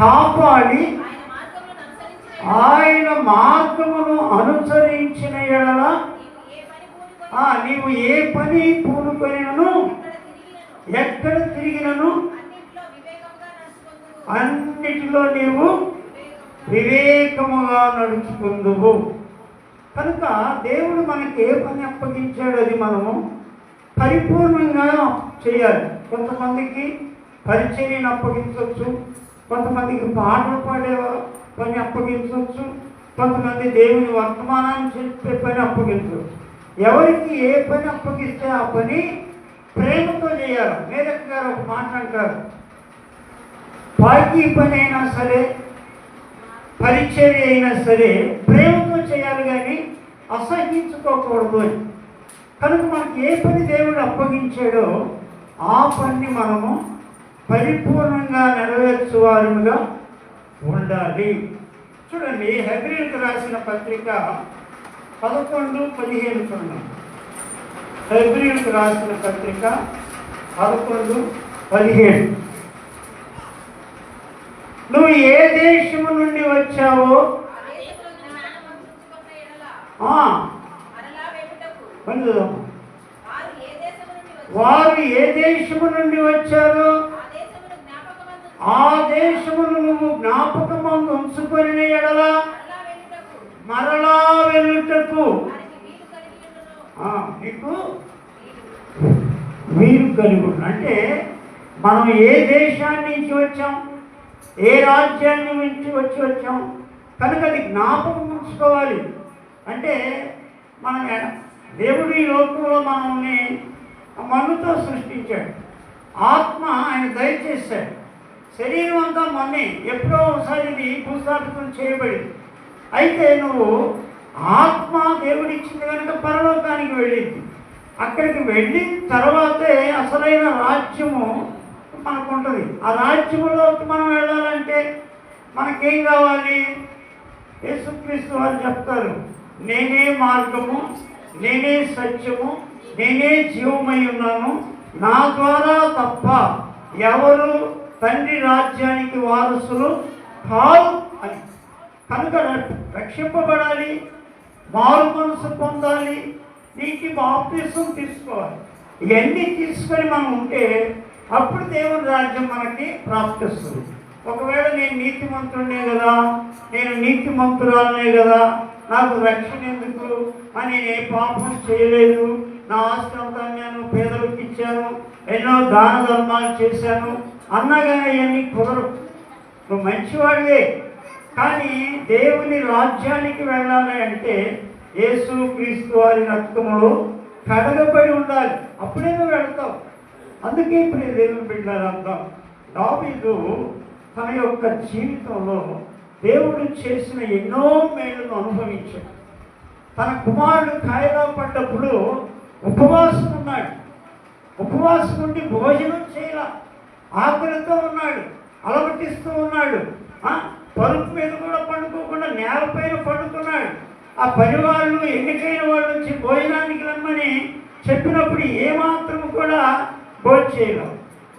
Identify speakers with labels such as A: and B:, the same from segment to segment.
A: కాపాడి ఆయన మార్గమును అనుసరించిన ఎడల నీవు ఏ పని పూనుకొనినను ఎక్కడ తిరిగినను అన్నిటిలో నీవు వివేకముగా నడుచుకుందువు. కనుక దేవుడు మనకి ఏ పని అప్పగించాడో అది మనము పరిపూర్ణంగా చేయాలి. కొంతమందికి పరిచర్యను అప్పగించవచ్చు, కొంతమందికి పాటలు పాడే పని అప్పగించవచ్చు, కొంతమంది దేవుని వర్తమానాన్ని చెప్పే పని అప్పగించవచ్చు. ఎవరికి ఏ పని అప్పగిస్తే ఆ పని ప్రేమతో చేయాలి. మేరక్ గారు ఒక మాట అంటారు, బాకీ పని అయినా సరే పరిచర్య అయినా సరే ప్రేమతో చేయాలి కానీ అసహించుకోకూడదు అని. కనుక మనకి ఏ పని దేవుడు అప్పగించాడో ఆ పని మనము పరిపూర్ణంగా నెరవేర్చువారుగా ఉండాలి. చూడండి, హెబ్రీయులకు రాసిన పత్రిక 11:15 చూడండి. హెబ్రీయులకు రాసిన పత్రిక 11:17. నువ్వు ఏ దేశము నుండి వచ్చావో వారు ఏ దేశము నుండి వచ్చారో ఆ దేశమును నువ్వు జ్ఞాపకమందు ఉంచుకొని ఎడల మరలా వెళ్ళుటకు నీకు వీలు కలిగి. అంటే మనం ఏ దేశాన్ని నుంచి వచ్చాం, ఏ రాజ్యాన్ని నుంచి వచ్చాం కనుక అది జ్ఞాపకం ఉంచుకోవాలి. అంటే మనం దేవుడు ఈ లోకంలో మనల్ని మన్నుతో సృష్టించాడు, ఆత్మ ఆయన దయచేశాడు, శరీరం అంతా మొన్నే ఎప్పుడో ఒకసారి ఇది భూస్థాపితం చేయబడింది. అయితే నువ్వు ఆత్మ దేవుడిచ్చింది కనుక పరలోకానికి వెళ్ళింది. అక్కడికి వెళ్ళిన తర్వాతే అసలైన రాజ్యము మనకు ఉంటుంది. ఆ రాజ్యములోకి మనం వెళ్ళాలంటే మనకేం కావాలి? యేసుక్రీస్తు వారు చెప్తారు, నేనే మార్గము, నేనే సత్యము, నేనే జీవమై ఉన్నాను, నా ద్వారా తప్ప ఎవరు తండ్రి రాజ్యానికి వారసులు కాదు అని. కనుక రక్షింపబడాలి, మారు మనసు పొందాలి, నీటి బాప్తిసం తీసుకోవాలి. ఇవన్నీ తీసుకొని మనం ఉంటే అప్పుడు దేవుని రాజ్యం మనకి ప్రాప్తిస్తుంది. ఒకవేళ నేను నీతిమంతుడినే కదా, నేను నీతిమంతురాలనే కదా, నాకు రక్షణ ఎందుకు అని నేను ఏ పాపం చేయలేదు, నా ఆస్తి అంతా నేను పేదలకు ఇచ్చాను, ఎన్నో దాన ధర్మాలు చేశాను అన్నగానే ఇవన్నీ కుదరవు. నువ్వు మంచివాడివే, కానీ దేవుని రాజ్యానికి వెళ్ళాలి అంటే యేసు క్రీస్తు వారి రక్తములో కడగబడి ఉండాలి, అప్పుడే నువ్వు వెళ్తావు. అందుకే ఇప్పుడు దేవుని బిడ్డలంతా దావీదు తన యొక్క జీవితంలో దేవుడు చేసిన ఎన్నో మేలును అనుభవించాడు. తన కుమారుడు కాయలా పడ్డప్పుడు ఉపవాసం ఉన్నాడు, ఉపవాసం ఉండి భోజనం చేయాల, ఆకలితో ఉన్నాడు, అలమటిస్తూ ఉన్నాడు, పరుపు మీద కూడా పండుకోకుండా నేలపైన పండుకున్నాడు. ఆ పరివారులు ఎన్నికైన వాళ్ళు వచ్చి భోజనానికి రమ్మని చెప్పినప్పుడు ఏమాత్రం కూడా భోజనం చేయలేం.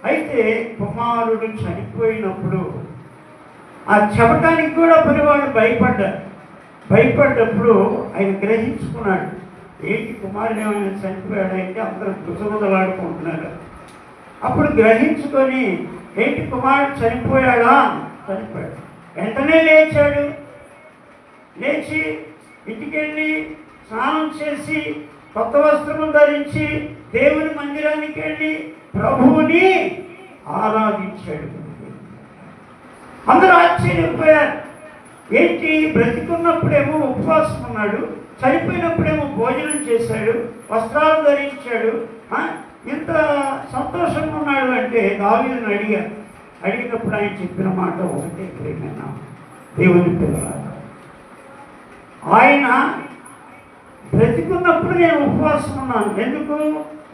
A: అయితే కుమారుడు చనిపోయినప్పుడు ఆ చెప్పటానికి కూడా పరివాళ్ళు భయపడ్డప్పుడు ఆయన గ్రహించుకున్నాడు, ఏంటి కుమారుడు ఏమైనా చనిపోయాడంటే అందరూ గుసగుదలాడుకుంటున్నారు. అప్పుడు గ్రహించుకొని ఏంటి కుమారుడు చనిపోయాడా? చనిపోయాడు. వెంటనే లేచాడు, లేచి ఇంటికెళ్ళి స్నానం చేసి కొత్త వస్త్రము ధరించి దేవుని మందిరానికి వెళ్ళి ప్రభువుని ఆరాధించాడు. అందరూ ఆశ్చర్యపోయారు, ఏంటి బ్రతికున్నప్పుడేమో ఉపవాసం ఉన్నాడు, చనిపోయినప్పుడేమో భోజనం చేశాడు, వస్త్రాలు ధరించాడు, ఇంత సంతోషంగా ఉన్నాడు అంటే దావీదుని అడిగినప్పుడు ఆయన చెప్పిన మాట ఒకటే, ప్రియమైన దేవుని పిల్లలారా, ఆయన బ్రతికున్నప్పుడు నేను ఉపవాసం ఉన్నాను. ఎందుకు?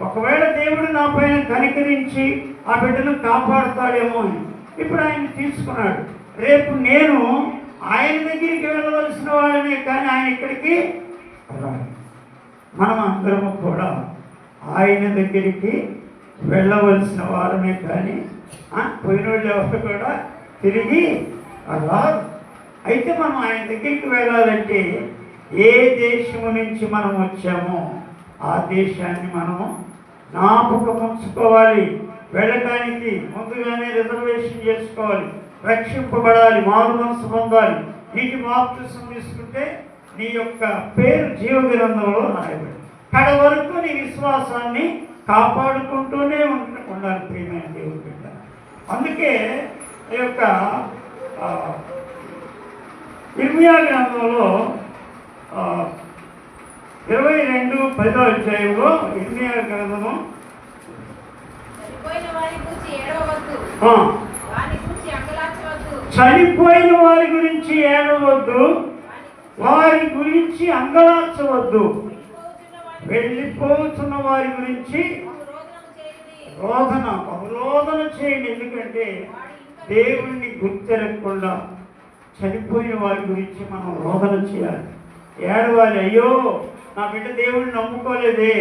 A: ఒకవేళ దేవుడు నా పైన కనికరించి ఆ బిడ్డను కాపాడుతాడేమో అని. ఇప్పుడు ఆయన తీసుకున్నాడు. రేపు నేను ఆయన దగ్గరికి వెళ్ళవలసిన వాడినే, కానీ ఆయన ఇక్కడికి రాడు. మనం అందరము కూడా ఆయన దగ్గరికి వెళ్ళవలసిన వారమే, కానీ పోయిన వాళ్ళు ఎవరు కూడా తిరిగి రాదు. అయితే మనం ఆయన దగ్గరికి వెళ్ళాలంటే ఏ దేశము నుంచి మనం వచ్చామో ఆ దేశాన్ని మనము జ్ఞాపకం ఉంచుకోవాలి. వెళ్ళటానికి ముందుగానే రిజర్వేషన్ చేసుకోవాలి, రక్షింపబడాలి, మారు మనసు పొందాలి. నీటి బాప్తిసం తీసుకుంటే నీ యొక్క పేరు జీవ గ్రంథంలో రాయబడి కడ వరకు నీ విశ్వాసాన్ని కాపాడుకుంటూనే ఉండాలి ప్రియమైన దేవుడి బిడ్డ. అందుకే ఈ యొక్క ఇర్మియా గ్రంథంలో 22:10 అధ్యాయంలో ఇర్మియా గ్రంథము చనిపోయిన వారి గురించి ఏడవద్దు, వారి గురించి అంగలార్చవద్దు, వెళ్ళిపోతున్న వారి గురించి రోదన చేయండి. ఎందుకంటే దేవుణ్ణి గుర్తెరగకుండా చనిపోయిన వారి గురించి మనం రోదన చేయాలి, ఏడవాలి. అయ్యో నా బిడ్డ దేవుడిని నమ్ముకోలేదే,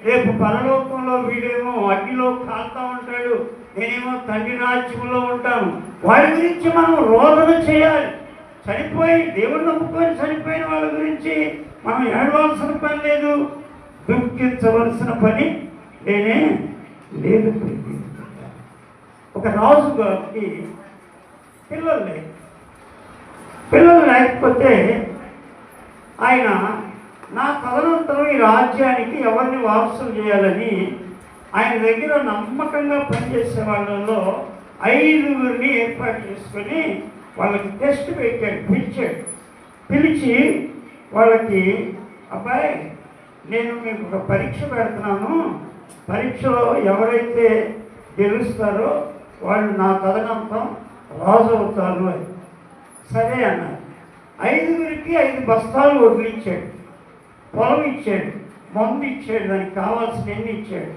A: రేపు పరలోకంలో వీడేమో అగ్నిలో కాలుతా ఉంటాడు, నేనేమో తండ్రి రాజ్యంలో ఉంటాను. వారి గురించి మనం రోదన చేయాలి. చనిపోయి దేవుడిని నమ్ముకొని చనిపోయిన వాళ్ళ గురించి మనం ఏడవలసిన పని లేదు, దుఃఖించవలసిన పని లేదు. ఒక రాజు గారికి పిల్లలు లేకపోతే ఆయన నా తదనంతరం ఈ రాజ్యానికి ఎవరిని వారసులు చేయాలని ఆయన దగ్గర నమ్మకంగా పనిచేసే వాళ్ళలో 5గురిని ఏర్పాటు చేసుకొని వాళ్ళకి టెస్ట్ పిలిచి వాళ్ళకి, అబ్బాయి నేను మీకు ఒక పరీక్ష పెడుతున్నాను, పరీక్షలో ఎవరైతే గెలుస్తారో వాళ్ళు నా తదనంతం రాజు అవుతారు అని. సరే అన్నారు. 5గురికి 5 బస్తాలు వదిలించాడు, పొలం ఇచ్చాడు, మందు ఇచ్చాడు, దానికి కావాల్సినవన్నీ ఇచ్చాడు.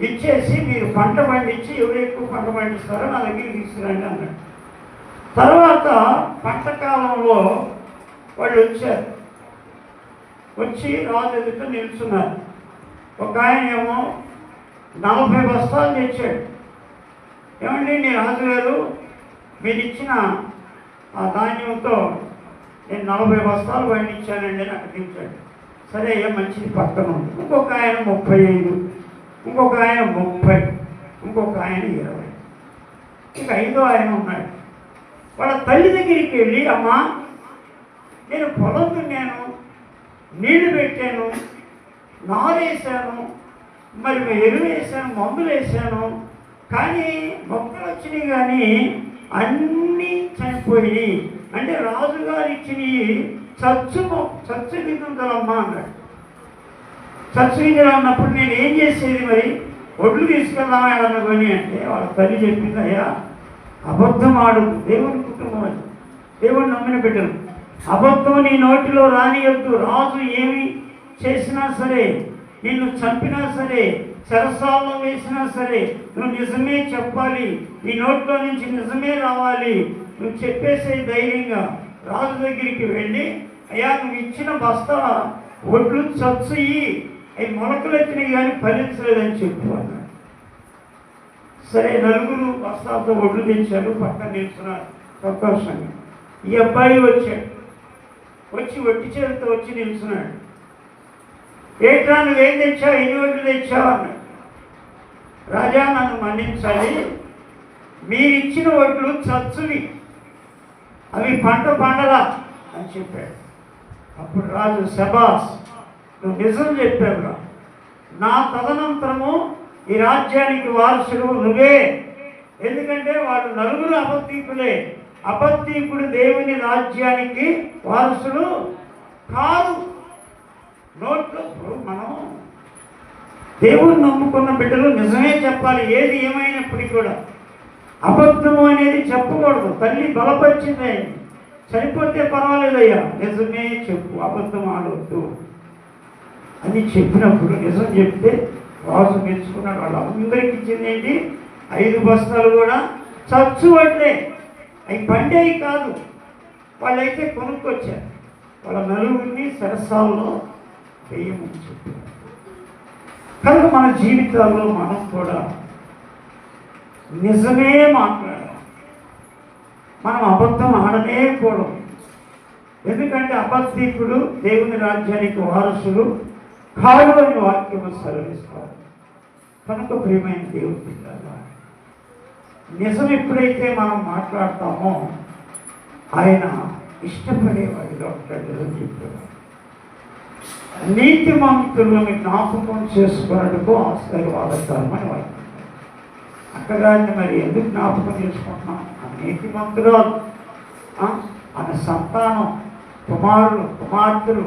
A: ఇచ్చేసి మీరు పంట పండించి ఎవరు ఎక్కువ పంట పండిస్తారో నా దగ్గరికి తీసుకురండి అన్నాడు. తర్వాత పంట కాలంలో వాళ్ళు వచ్చారు, వచ్చి రాజు ఎదుట నిల్చున్నారు. ఒక ఆయన ఏమో 40 బస్తాలు తెచ్చాడు. ఏమండి నేను రాజుగారు మీరు ఇచ్చిన ఆ ధాన్యంతో నేను 40 బస్తాలు పండించానండి అని అక్కడ దించాడు. సరే ఏం మంచిది పక్కన ఉంది. ఇంకొక ఆయన 35, ఇంకొక ఆయన 30, ఇంకొక ఆయన 20, ఇక 5వ ఆయన ఉన్నాడు. వాళ్ళ తల్లి దగ్గరికి వెళ్ళి, అమ్మా నేను పొలం దున్నాను, నీళ్లు పెట్టాను, నారేసాను, మరి ఎరువు వేసాను, మందులు వేసాను, కానీ మొక్కలు వచ్చినాయి కానీ అన్నీ చనిపోయి, అంటే రాజుగారు ఇచ్చినవి చచ్చు గింజలమ్మా అన్నాడు. చచ్చు గింజలు అన్నప్పుడు నేను ఏం చేసేది, మరి ఒడ్లు తీసుకెళ్దామా ఏమన్నా కొని అంటే వాళ్ళ తల్లి చెప్పింది, అయ్యా అబద్ధం ఆడు, దేవుని కుటుంబం అది, దేవుని నమ్మిన బిడ్డలు, అబద్ధం నీ నోటిలో రానియొద్దు. రాజు ఏమి చేసినా సరే, నిన్ను చంపినా సరే, చెరసాల్లో వేసినా సరే, నువ్వు నిజమే చెప్పాలి, నీ నోట్లో నుంచి నిజమే రావాలి. నువ్వు చెప్పేసే ధైర్యంగా రాజు దగ్గరికి వెళ్ళి, అయ్యా నువ్వు ఇచ్చిన బస్తా ఒడ్లు చచ్చుయి, అవి మొలకలు ఎత్తినవి కానీ ఫలించలేదని చెప్పు అన్నాడు. సరే 4 బస్తాలతో ఒడ్లు తెచ్చారు, పక్కన నిల్చున్నారు సంతోషంగా. ఈ అబ్బాయి వచ్చాడు, వచ్చి ఒట్టి చేతితో వచ్చి నిల్చున్నాడు. ఏట్రా నువ్వేం తెచ్చావు, ఎన్ని ఒడ్లు తెచ్చావు అన్నాడు. రాజా నన్ను మన్నించాలి, మీరిచ్చిన ఒడ్లు చచ్చువి, అవి పంట పండలా అని చెప్పాడు. అప్పుడు రాజు, శబాస్ నువ్వు నిజం చెప్పావురా, నా తదనంతరము ఈ రాజ్యానికి వారసుడు నువ్వే. ఎందుకంటే వాళ్ళు 4 అబద్ధీకులే. అబద్ధీకుడు దేవుని రాజ్యానికి వారసుడు కాదు. నోట్లో మనం దేవుడిని నమ్ముకున్న బిడ్డలు నిజమే చెప్పాలి, ఏది ఏమైనప్పటికీ కూడా. అబద్ధము అనేది చెప్పకూడదు. తల్లి బలపరిచింది, చనిపోతే పర్వాలేదయ్యా నిజమే చెప్పు, అబద్ధం ఆడవద్దు అని చెప్పినప్పుడు నిజం చెప్తే రాజు మెచ్చుకున్నాడు. వాళ్ళందరికీ ఇచ్చింది ఏంటి, 5 బస్తాలు కూడా చచ్చు వడ్లే, అవి పండేవి కాదు. వాళ్ళైతే కొనుక్కొచ్చారు. వాళ్ళ 4గురిని సరసాల్లో వేయమని చెప్పారు. కనుక మన జీవితాల్లో మనం కూడా నిజమే మాట్లాడాలి. మనం అబద్ధం ఆడనేకూడదు. ఎందుకంటే అబద్ధికుడు దేవుని రాజ్యానికి వారసులు కారు అని వాక్యము సెలవిస్తారు. కనుక ప్రియమైన దేవుని పిల్లలు, నిజం ఎప్పుడైతే మనం మాట్లాడతామో ఆయన ఇష్టపడేవాడిగా ఉంటాడు చెప్పారు. నీతిమంతులను జ్ఞాపకం చేసుకున్నట్టుకు ఆశీర్వాదకరమని వాక్యం. అక్కగారిని మరి ఎందుకు జ్ఞాపకం చేసుకుంటున్నాం? ఆ నీతిమంతురాలు, ఆమె సంతానం, కుమారులు, కుమార్తెలు,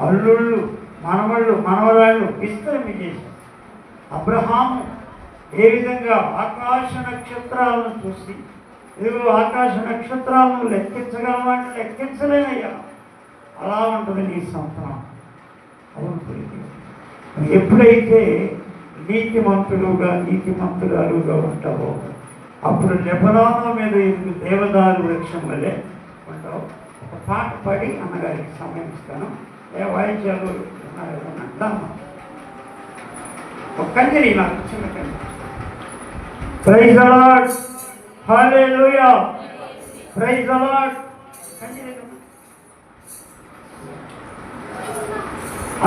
A: అల్లుళ్ళు, మనవళ్ళు, మనవరాళ్ళు విస్తరమి చేశారు. అబ్రహాము ఏ విధంగా ఆకాశ నక్షత్రాలను చూసి, ఇదిగో ఆకాశ నక్షత్రాలను లెక్కించగలవాడిని లెక్కించలేనయ్యా, అలా ఉంటుంది నీ సంతానం. అవును, ఎప్పుడైతే నీతిమంతురాలుగా ఉంటావో అప్పుడు లెబనాను మీద ఎందుకు దేవదారు వృక్షం వల్లే ఉంటావు. ఒక పాట పాడి అన్నగారికి సమయం ఇస్తాను. ఏ వాయిద్యాలు అంటాము. ఒక కంజరి, నాకు చిన్న కంజరి. Praise the lord, hallelujah, praise the lord. కంజరి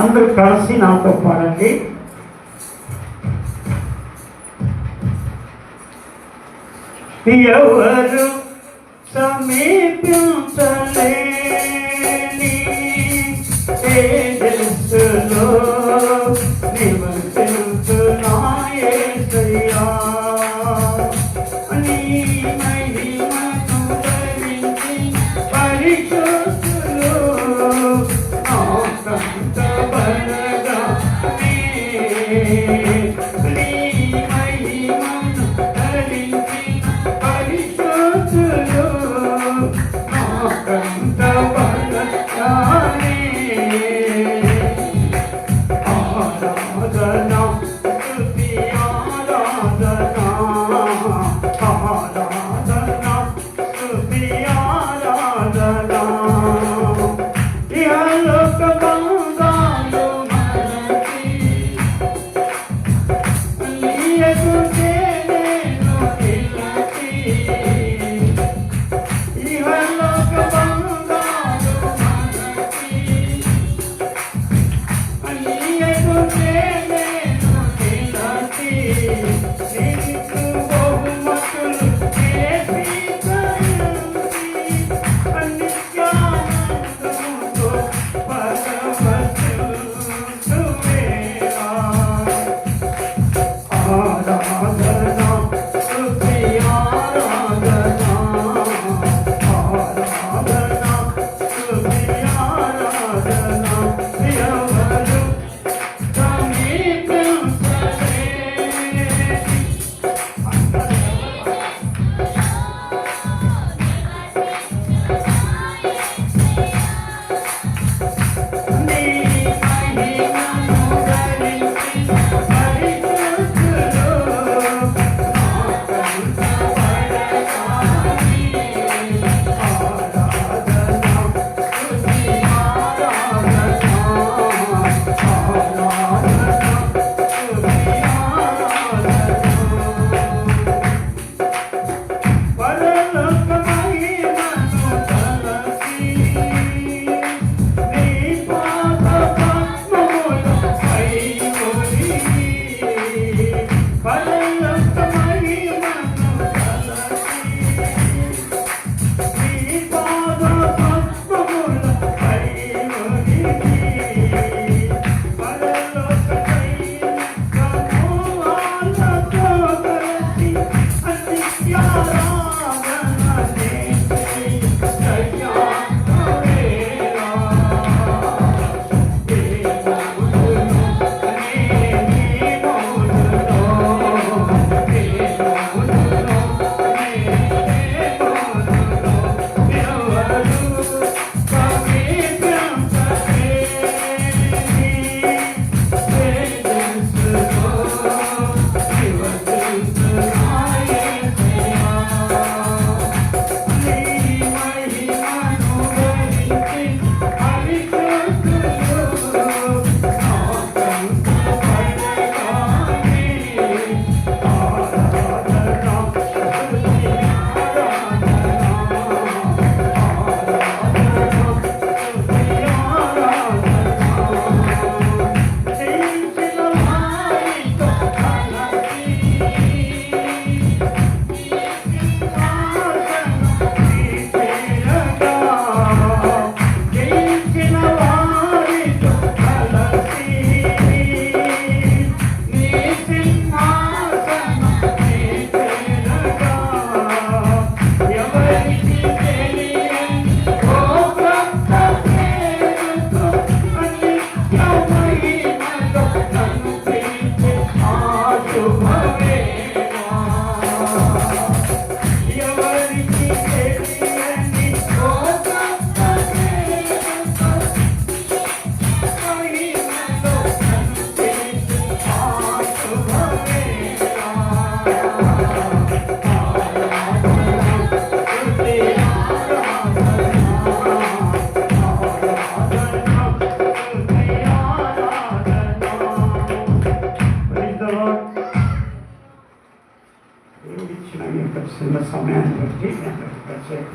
A: అందరూ కలిసి నాతో పాడండి. ఎవరు సమీపించలేని తేజస్సులో నివసించునా యేసయ్యా, నీ మహిమను ధరించి పరిశుద్ధులు నాకంత బలగా నీ మహిమను ధరించి పరిశుద్ధులు నాకంత బలగానే ఆరాధనా స్తుతి ఆరాధనా ఆరాధనా స్తుతి ఆరాధనా ఇహలోక బంధాలు మనకి నీయకుటే నేను నిలచి ఇహలోక బంధాలు మనకి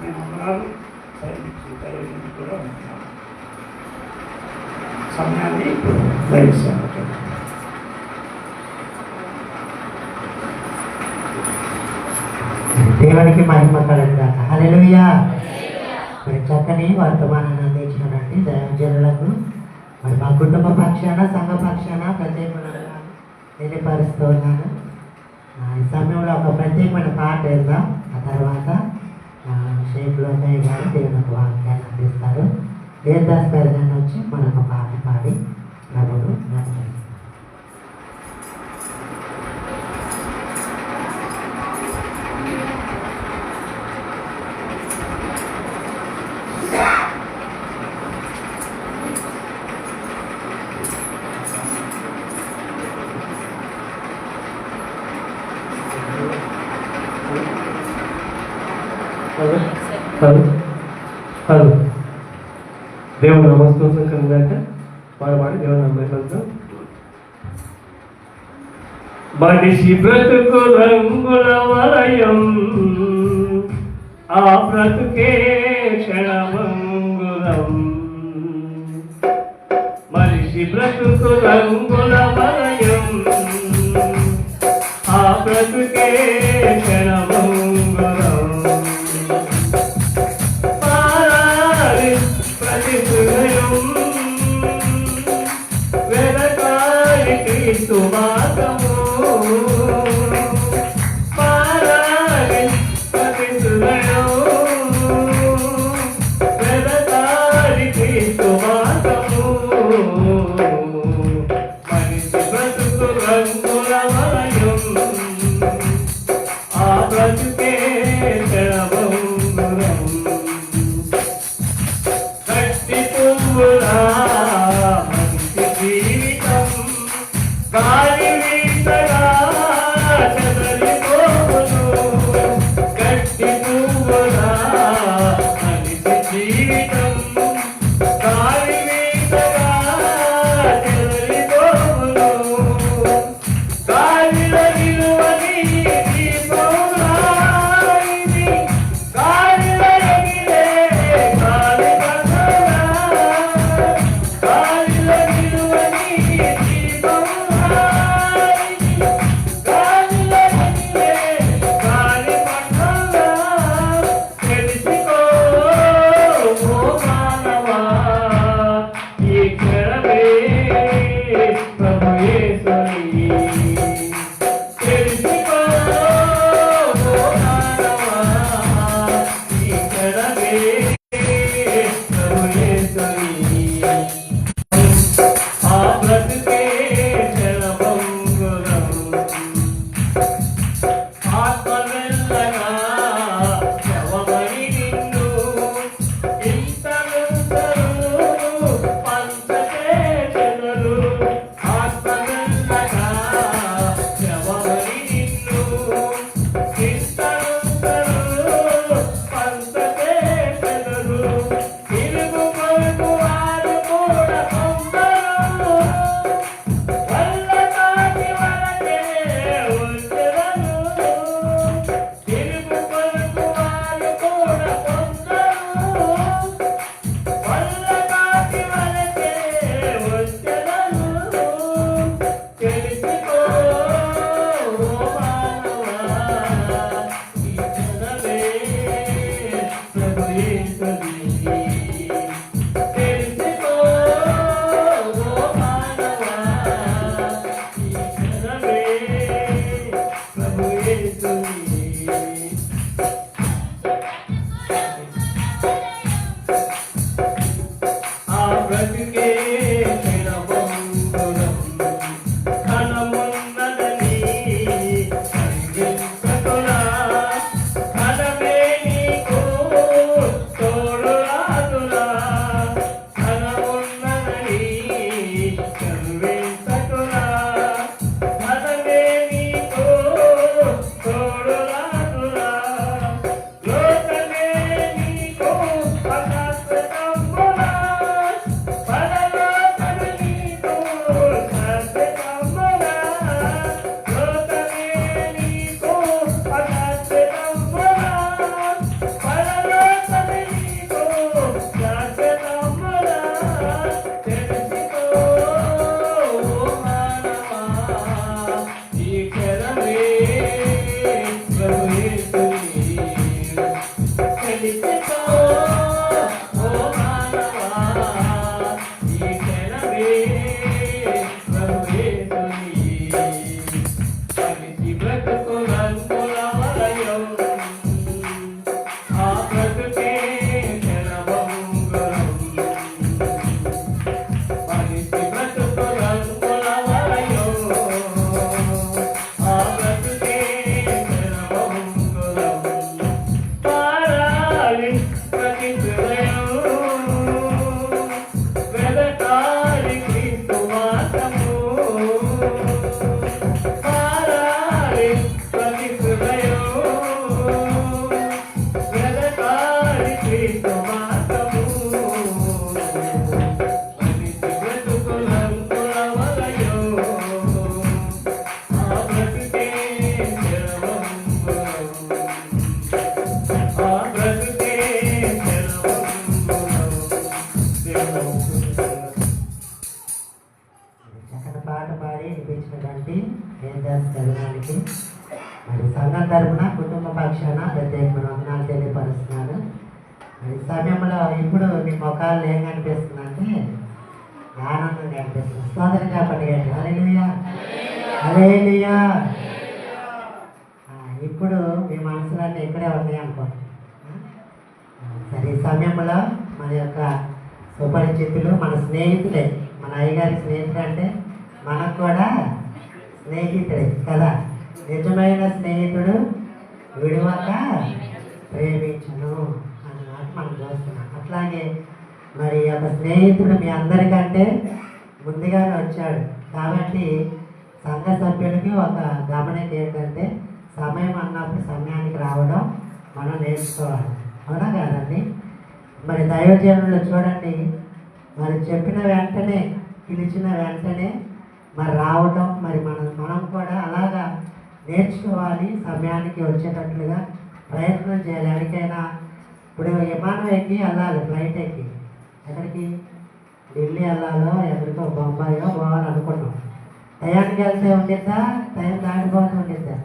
A: నేను వందనాలు దైవించి కూడా ఉంటున్నాను. సమయాన్ని దయచేసాను.
B: దేవునికి మహిమ కలుగుగాక. హల్లెలూయా. మరి చక్కని వర్తమానాన్ని అందించినటువంటి దైవజనులకు మరి మా కుటుంబ పక్షాన సంఘ పక్షాన ప్రత్యేకమైన తెలియపరుస్తూ ఉన్నాను. ఈ సమయంలో ఒక ప్రత్యేకమైన పాట వేద్దాం. ఆ తర్వాత షేక్ లోకయ్య గారు దేవునికి వాక్యాన్ని అందిస్తారు. దేవదాస్ గారి వచ్చి మనకు పాట పాడి ప్రభువును నడిపిస్తారు.
C: హలో దేవుని నమస్కారం కనుక వాడి దేవుని నమ్మకం మనిషి బ్రతుకు రంగుల వలయం ఆ బ్రతుకే క్షణమంగుళం మనిషి బ్రతుకు రంగుల వలయం ఆ బ్రతుకే క్షణమంగుళం సుమాతము పారాలి ప్రతిసులను వెలతారికి సుమాతము మనిషి బ్రతుకు రంగుల వలయం ఆ బ్రతుకే క్షణమంగుళం గట్టి పువ్వులా మంచి జీవితం గాలి వీసగా చెదరిపోవును గట్టి పువ్వులా మనిషి జీవితం గాలి వీసగా చెదరిపోవును గాలిలో నిలువని దీపంలా ఇది గాలిలో ఎగిరే గాలి పథలా గాలిలో నిలువని దీపంలా గాలిలో ఎగిరే గాలి పథలా తెలుసుకో ఓ మానవా ఈ క్షణమే ప్రభు యేసుని తెలుసుకో ఓ మానవా ఈ క్షణమే ప్రభు యేసుని ఆ బ్రతుకే క్షణమంగుళం ఆత్మ వెళ్ళగా శవమని నిన్ను ఇంతలుందరు పంచచేతనులు ఆత్మ వెళ్ళగా శవమని నిన్ను ఇంతలుందరు పంచచేతనులు ఇరుగు పొరుగు వారు కూడా కొందరు వల్లకాటి వరకే వచ్చెదను ఇరుగు పొరుగు వారు కూడా కొందరు వల్లకాటి వరకే వచ్చెదను తెలుసుకో ఓ మానవా ఈ క్షణమే ప్రభు యేసుని తెలుసుకో ఓ మానవా ఈ క్షణమే ప్రభు యేసుని ఆ బ్రతుకే క్షణమంగుళం ఘనమున్నదని కనిపించకురా ఘనమే నీకు తోడ
B: చక్కని పాట పాడి వినిపించినటువంటి దేవదాస్ చరణానికి మరి సంఘం తరపున కుటుంబ పక్షాన ప్రత్యేకమైన వందనాలు తెలియపరుస్తున్నాను. మరి ఈ సమయంలో ఇప్పుడు మీ ముఖాలు ఏం కనిపిస్తుందంటే ఆనందం కనిపిస్తుంది. స్తోత్రం చెప్పండి. హల్లెలూయా, హల్లెలూయా. ఇప్పుడు మీ మనసులన్నీ ఇక్కడే ఉన్నాయి అనుకోండి. సరే, ఈ సమయంలో మన యొక్క సుపరిచితులు, మన స్నేహితులే, మన అయ్యగారి స్నేహితుడు అంటే మనకు కూడా స్నేహితుడే కదా. నిజమైన స్నేహితుడు విడువక ప్రేమించును అన్నమాట మనం చూస్తున్నాం. అట్లాగే మరి ఒక స్నేహితుడు మీ అందరికంటే ముందుగానే వచ్చాడు కాబట్టి సంఘ సభ్యులకి ఒక గమనిక ఏంటంటే సమయం అన్నప్పుడు సమయానికి రావడం మనం నేర్చుకోవాలి. అవునా కాదండి? మరి దైవజనులు చూడండి, మరి చెప్పిన వెంటనే, పిలిచిన వెంటనే మరి రావడం, మరి మనం కూడా అలాగా నేర్చుకోవాలి. సమయానికి వచ్చేటట్లుగా ప్రయత్నం చేయాలి. ఎక్కడికైనా ఇప్పుడు విమానం ఎక్కి వెళ్ళాలి, ఫ్లైట్ ఎక్కి ఎక్కడికి, ఢిల్లీ వెళ్ళాలో ఎక్కడికో బొంబాయో పోవాలనుకున్నాం. టయానికి వెళ్తే ఉండిద్దా, టైం దాటిపోతూ ఉండిద్దా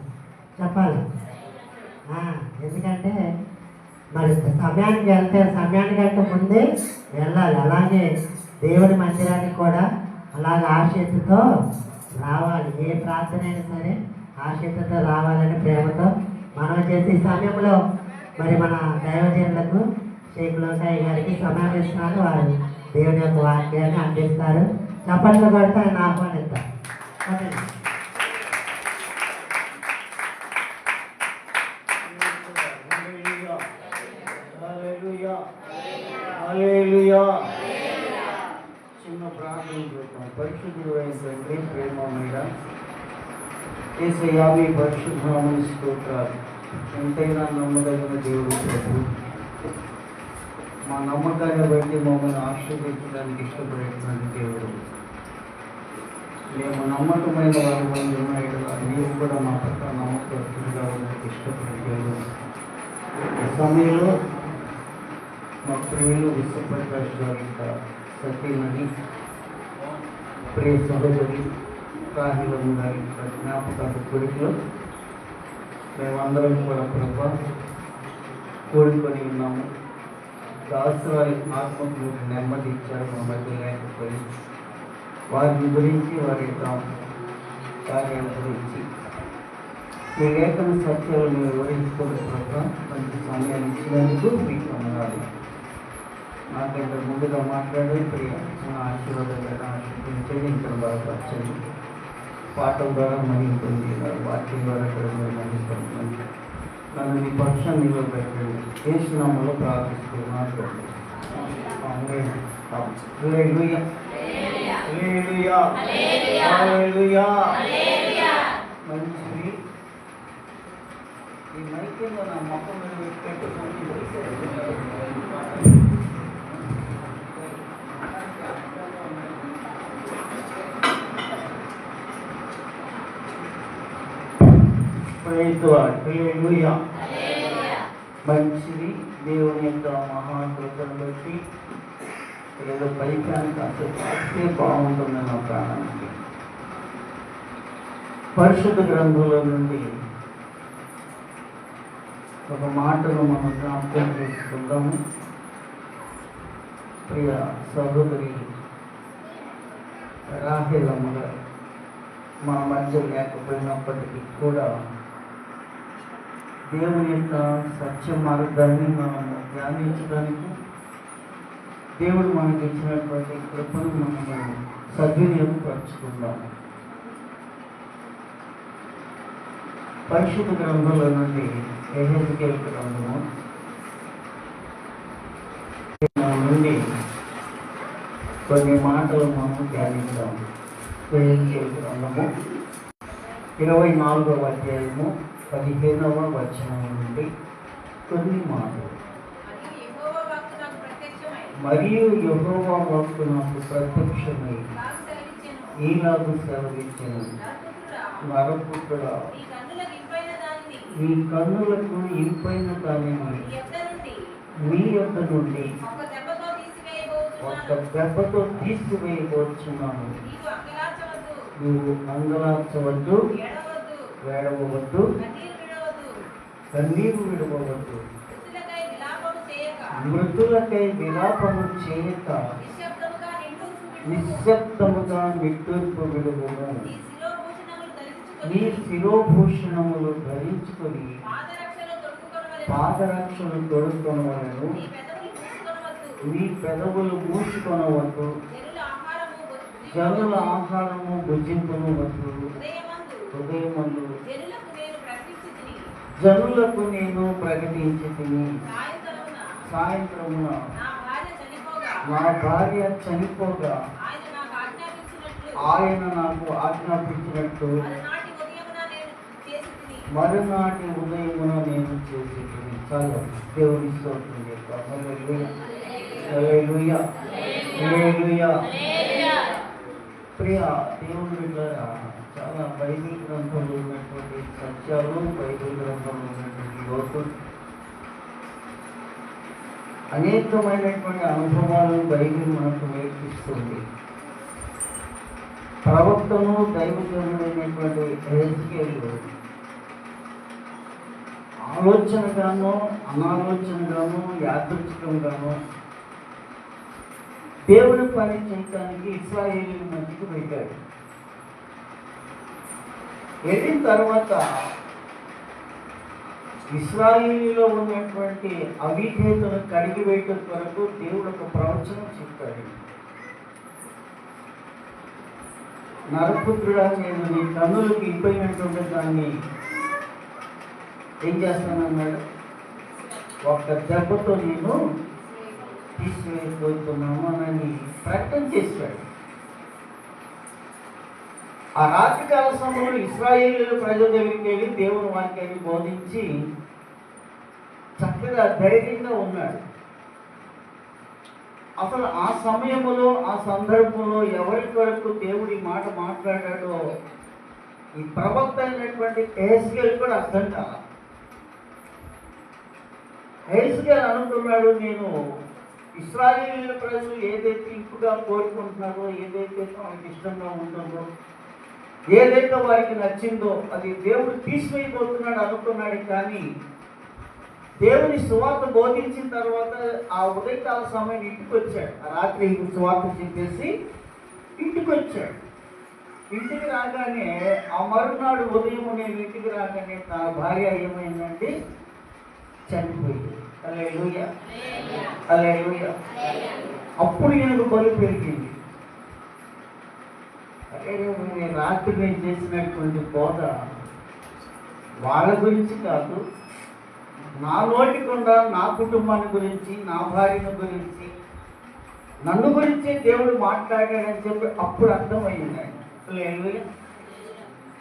B: చెప్పాలి. ఎందుకంటే మరి సమయానికి వెళ్తే సమయానికంటే ముందే వెళ్ళాలి. అలాగే దేవుని మందిరానికి కూడా అలాగే ఆశీస్సుతో రావాలి. ఏ ప్రార్థన అయినా సరే ఆశీస్సుతో రావాలని ప్రేమతో మనం చేసే సమయంలో మరి మన దైవజనులకు షేక్ లోకాయ్ గారికి సమయం ఇస్తున్నారు. వారు దేవుని యొక్క వాక్యాన్ని అందిస్తారు. చప్పట్లు కొడితే ఆయన ఆహ్వానిస్తారు.
A: చిన్న ప్రార్థన చేద్దాం. పరిశుద్ధుడు అయిన తండ్రి, ప్రేమమైన యేసయ్యా, మీ పరిశుద్ధమైన స్తోత్రాలు. ఎంతైనా నమ్మదగిన దేవుడు ప్రభు, మా నమ్మకాన్ని బట్టి మమ్మల్ని ఆశీర్వదించడానికి ఇష్టపడేటువంటి దేవుడు. మేము నమ్మకమైన వారి మంది ఉన్నాయిగా నీవు కూడా మా పట్ల నమ్మకస్తులుగా ఉండడానికి ఇష్టపడే దేవుడు. ఈ సమయంలో మా ప్రియులు విశ్వప్రకాష్ గారి సత్యమని, ప్రియ సహోదరి రాహిలం గారి జ్ఞాపకాల కొడుకులో మేమందరం కూడా ప్రభా కూడుకొని ఉన్నాము. దాసువారి ఆత్మకు నెమ్మది ఇచ్చారు. మా మధ్య లేకపోయి వారిని గురించి, వారి యొక్క కార్యాల గురించి మీ లేఖన సత్యాలు మీరు వివరించుకోవడం ప్రభా మంచి సమయాన్ని ఇచ్చినందుకు మీకు వందనాలు. నాకంటే ముందుగా మాట్లాడే ప్రియ ఆశీర్వాదాలను ఆశీర్వదించండి, ఇక్కడ బలపరచండి. పాఠం ద్వారా మరింటుంది, వాక్యం ద్వారా కూడా మీరు మరింటుంది. నన్ను మీ పక్షాన్ని నిలబెట్టండి. యేసునామములో ప్రార్థిస్తున్నాను. హల్లెలూయా, హల్లెలూయా, హల్లెలూయా. మంచిది. ఈ మైక్లో నా మొక్కం మీద పెట్టుకొని మంచిది. దేవుని యొక్క మహాకృపను బట్టి ఏదో పైకానికి అసలు బాగుంటుంది నా ప్రాణానికి. పరిశుద్ధ గ్రంథంలో నుండి ఒక మాటను మనం జ్ఞాపకం చేసుకుందాము. ప్రియ సహోదరి రాహేలమ్మ గారు మా మధ్య లేకపోయినప్పటికీ కూడా దేవుని యొక్క సత్య మార్గాన్ని మనము ధ్యానించడానికి దేవుడు మనకి ఇచ్చినటువంటి కృపను మనము సద్వినియోగపరుచుకుందాము. పరిశుద్ధ గ్రంథంలో నుండి యెహెజ్కేలు గ్రంథము నుండి కొన్ని మాటలు మనం ధ్యానిద్దాము. యెహెజ్కేలు గ్రంథము 24వ అధ్యాయము 15వ వచనం నుండి కొన్ని మాటలు. మరియు యెహోవా వాక్కు నాకు ప్రత్యక్షమై ఈలాగు సెలవిచ్చెను, నరపుత్రుడా, మీ కన్నులకు ఇంపైన దానిని మీ యొద్ద నుండి ఒక్క దెబ్బతో తీసివేయవచ్చున్నాను. నువ్వు అంగలార్చవద్దు, వేడవద్దు, కన్నీరు విడవద్దు, మృతులకై విలాపము చేయక నిశ్శబ్దముగా నిట్టూర్పు విడువము. నీ శిరోభూషణములు ధరించుకొని పాదరక్షలు తొడుక్కొనవలెను. నీ పెదవులు మూసుకొనవద్దు, జనుల ఆహారము భుజింపనవద్దు. హృదయమందు జనులకు నేను ప్రకటించి తిని, సాయంత్రమున నా భార్య చనిపోగా ఆయన నాకు ఆజ్ఞాపించినట్టు మరునాటి ఉదయమున నేను చేసి చాలా దేవుని స్తోత్రం చేస్తాను. హల్లెలూయా, హల్లెలూయా. ప్రియ దేవుని ద్వారా చాలా బైబిల్ గ్రంథంలో ఉన్నటువంటి సత్యాలు, బైబిల్ గ్రంథంలో ఉన్నటువంటి లోతులు, అనేకమైనటువంటి అనుభవాలు బైబిల్ మనకు నేర్పిస్తుంది. ప్రవక్తను దైవజనుడైనటువంటి యెహెజ్కేలు ఆలోచనగానో అనాలోచనగానో యాదృచ్ఛికంగానో దేవుని పని చేయడానికి ఇశ్రాయేలీయుల మధ్యకు పెట్టాడు. వెళ్ళిన తర్వాత ఇశ్రాయేలీలో ఉన్నటువంటి అవిధేతను కడిగి వేయటం కొరకు దేవుడు ఒక ప్రవచనం చెప్పాడు. నరపుత్రుడా, నేను నీ కన్నులకు ఇంపైనటువంటి దాన్ని ఏం చేస్తానన్నాడు, ఒక్క దెబ్బతో నేను తీసివేయబోతున్నాను అని ప్రకటన చేశాడు. ఆ రాత్రికాల సమయంలో ఇశ్రాయేలీయుల ప్రజల దగ్గరికి వెళ్ళి దేవుని వాక్యాన్ని బోధించి చక్కగా ధైర్యంగా ఉన్నాడు. అసలు ఆ సమయంలో, ఆ సందర్భంలో ఎవరి వరకు దేవుడి మాట మాట్లాడాడో ఈ ప్రవక్త అయినటువంటి యెహెజ్కేలు కూడా అర్థం కాదు. యెహెజ్కేలు అనుకున్నాడు, నేను ఇశ్రాయేలీయుల ప్రజలు ఏదైతే ఇంపుగా కోరుకుంటున్నారో, ఏదైతే వాళ్ళకి ఇష్టంగా ఉంటుందో, ఏదైతే వారికి నచ్చిందో అది దేవుడు తీసివేయబోతున్నాడు అనుకున్నాడు. కానీ దేవుని సువార్త బోధించిన తర్వాత ఆ ఉదయకాల సమయం ఇంటికి వచ్చాడు. ఆ రాత్రి సువార్త చెప్పేసి ఇంటికి వచ్చాడు. ఇంటికి రాగానే ఆ మరునాడు ఉదయం నేను ఇంటికి రాగానే నా భార్య ఏమైందంటే చనిపోయింది. హల్లెలూయా, హల్లెలూయా. అప్పుడు ఈయనకు బలి పెరిగింది. రాత్రి నేను చేసినటువంటి బోధ వాళ్ళ గురించి కాదు, నా నోటికుండా నా కుటుంబాన్ని గురించి, నా భార్యను గురించి, నన్ను గురించే దేవుడు మాట్లాడాడని చెప్పి అప్పుడు అర్థమైంది. హల్లెలూయా.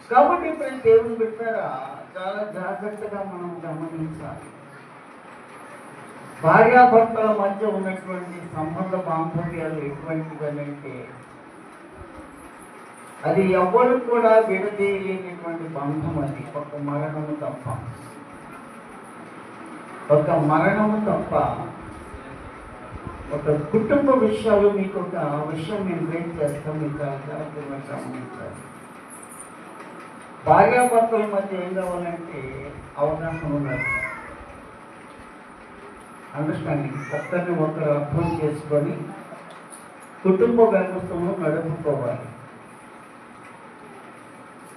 A: కాబట్టి ఇప్పుడు దేవుని పెట్టారా చాలా జాగ్రత్తగా మనం గమనించాలి. భార్యాభర్తల మధ్య ఉన్నటువంటి సంబంధ బాంధవ్యాలు ఎటువంటివనంటే అది ఎవరు కూడా విడదీయలేనటువంటి బంధం. అది ఒక మరణము తప్ప, ఒక మరణము తప్ప. ఒక కుటుంబ విషయాలు మీకు ఒక విషయం నేను బ్రేక్ చేస్తాం, మీకు జాగ్రత్తగా గమనించాలి. భార్యాభర్తల మధ్య ఏం కావాలంటే అవగాహన ఉండాలి.
D: అండర్స్టాండింగ్, ఒక్కరిని ఒకరు అర్థం చేసుకొని కుటుంబ వ్యవస్థను నడుపుకోవాలి.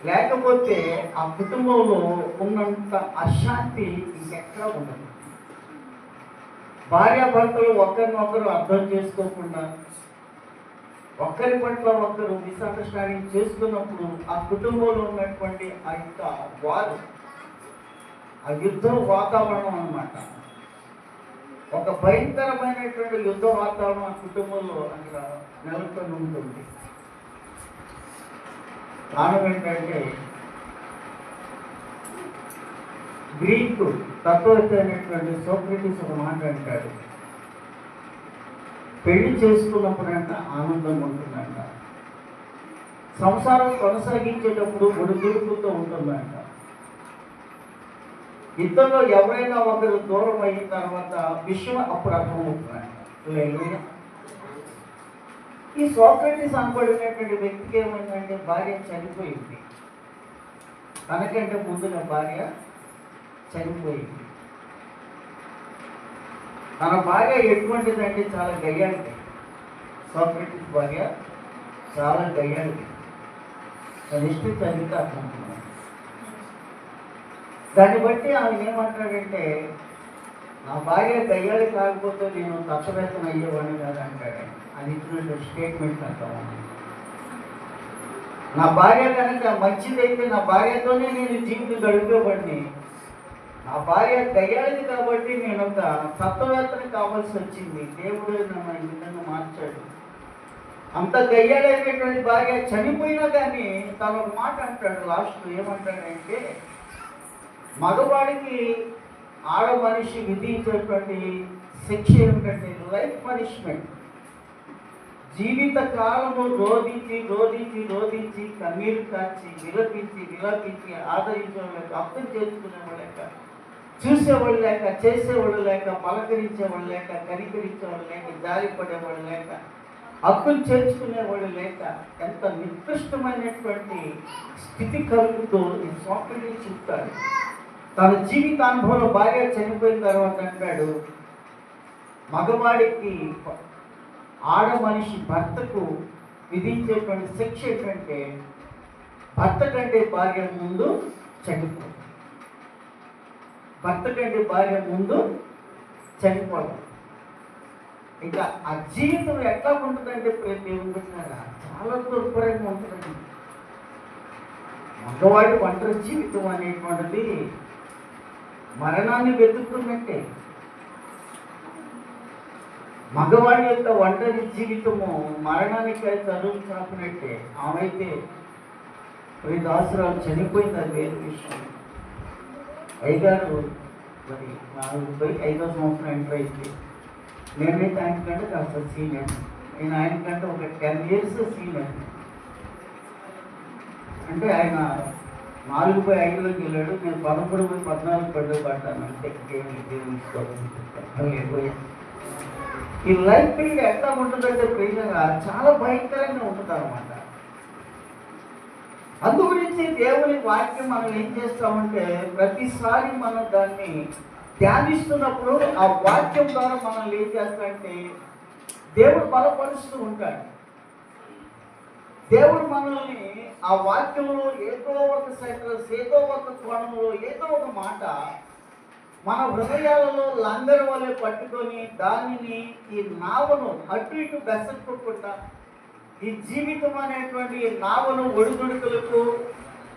D: లేకపోతే ఆ కుటుంబంలో ఉన్నంత అశాంతి ఇంకెక్కడ ఉండదు. భార్యాభర్తలు ఒకరినొకరు అర్థం చేసుకోకుండా ఒకరి పట్ల ఒకరు మిస్అండర్స్టాండింగ్ చేసుకున్నప్పుడు ఆ కుటుంబంలో ఉన్నటువంటి ఆ యొక్క వారు ఆ యుద్ధ వాతావరణం అన్నమాట. ఒక భయంకరమైనటువంటి యుద్ధ వాతావరణం ఆ కుటుంబంలో అక్కడ నెలకొని ఉంటుంది. కారణం ఏంటంటే గ్రీకు తత్వవేత్త అయినటువంటి సోక్రటీస్ ఒక మాట అంటాడు, పెళ్లి చేసుకున్నప్పుడంట ఆనందం ఉంటుందంట, సంసారం కొనసాగించేటప్పుడు ఒడిదుడుకుతో ఉంటుందంట, ఇద్దరు ఎవరైనా ఒకరు దూరం అయిన తర్వాత విషయం అప్పుడు అర్థమవుతుందంట. ఈ సోక్రటీస్ అనబడినటువంటి వ్యక్తికి ఏమైందంటే భార్య చనిపోయింది. తనకంటే ముందుగా భార్య చనిపోయింది. తన భార్య ఎటువంటిదంటే చాలా గయ్యాలిది. సోక్రటీస్ భార్య చాలా గయ్యాలిది. తన ఇష్టం చదివితే అర్థమవుతుంది. దాన్ని బట్టి ఆయన ఏమంటాడంటే, నా భార్య గయ్యాలి కాకపోతే నేను తత్వవేత్తన అయ్యేవాడిని కాదు అంటాడు. అది ఇచ్చినటువంటి స్టేట్మెంట్ అంటాము. నా భార్య కనుక మంచిదైతే నా భార్యతోనే నేను జీవితం గడిపేవాడిని. నా భార్య గయ్యాలిది కాబట్టి నేను ఒక తత్వవేత్తని కావాల్సి వచ్చింది. దేవుడు నన్ను ఈ విధంగా మార్చాడు. అంత గయ్యాలైనటువంటి భార్య చనిపోయినా కానీ తను ఒక మాట అంటాడు. లాస్ట్లో ఏమంటాడంటే, మగవాడికి ఆడ మనిషి విధించేటువంటి శిక్ష ఏమిటంటే లైఫ్ పనిష్మెంట్. జీవిత కాలము రోధించి రోధించి రోధించి కన్నీరు కాచి విలపించి విలపించి ఆదరించేవాళ్ళు అర్థం చేసుకునేవాళ్ళు లేక, చూసేవాళ్ళు లేక, చేసేవాళ్ళు లేక, పలకరించేవాళ్ళు లేక, కనికరించేవాళ్ళు లేక, జారి పడేవాళ్ళు లేక, హక్కులు చేర్చుకునేవాళ్ళు లేక ఎంత నికృష్టమైనటువంటి స్థితి కలుగుతూ ఈ సోక్రటీస్ చెప్తాడు. తన జీవితానుభవంలో భార్య చనిపోయిన తర్వాత అంటాడు, మగవాడికి ఆడ మనిషి భర్తకు విధించేటువంటి శిక్ష ఏంటంటే భర్త కంటే భార్య ముందు చనిపోవడం. భర్త కంటే భార్య ముందు చనిపోవడం. ఇంకా ఆ జీవితం ఎట్లా ఉంటుందంటే దేవుని పెట్టారా చాలా దుర్భరంగా ఉంటుందండి. మగవాడి ఒంటరి జీవితం అనేటువంటిది మరణాన్ని వెతుక్కున్నట్టే. మగవాడి యొక్క ఒంటరి జీవితము మరణానికి తరువు చాపినట్టే. ఆమెతే దాసురాలు చనిపోయింది, అది వేరే విషయం. అయ్యగారు మరి 45వ సంవత్సరం ఎంటర్ అయింది. నేనైతే ఆయనకంటే కాస్త సీనియర్. నేను ఆయనకంటే ఒక 10 years సీనియర్. అంటే ఆయన 4/5లోకి వెళ్ళాడు, నేను 13/14 పడ్డాను. అంటే ఈ లైఫ్ పీరియడ్ ఎట్లా ఉంటుందంటే ప్రియంగా చాలా భయంకరంగా ఉంటుంది అన్నమాట. అందు గురించి దేవుని వాక్యం మనం ఏం చేస్తామంటే ప్రతిసారి మనం దాన్ని ధ్యానిస్తున్నప్పుడు ఆ వాక్యం ద్వారా మనం ఏం చేస్తామంటే దేవుడు బలపరుస్తూ ఉంటాడు. దేవుడు మనల్ని ఆ వాక్యంలో ఏదో ఒక సెంటెన్స్, ఏదో ఒక కోణంలో, ఏదో ఒక మాట మన హృదయాలలో లంగరు వలె పట్టుకొని దానిని ఈ నావను అటు ఇటు బెసట్టుకుంటా ఈ జీవితం అనేటువంటి నావను ఒడిదుడుకులకు,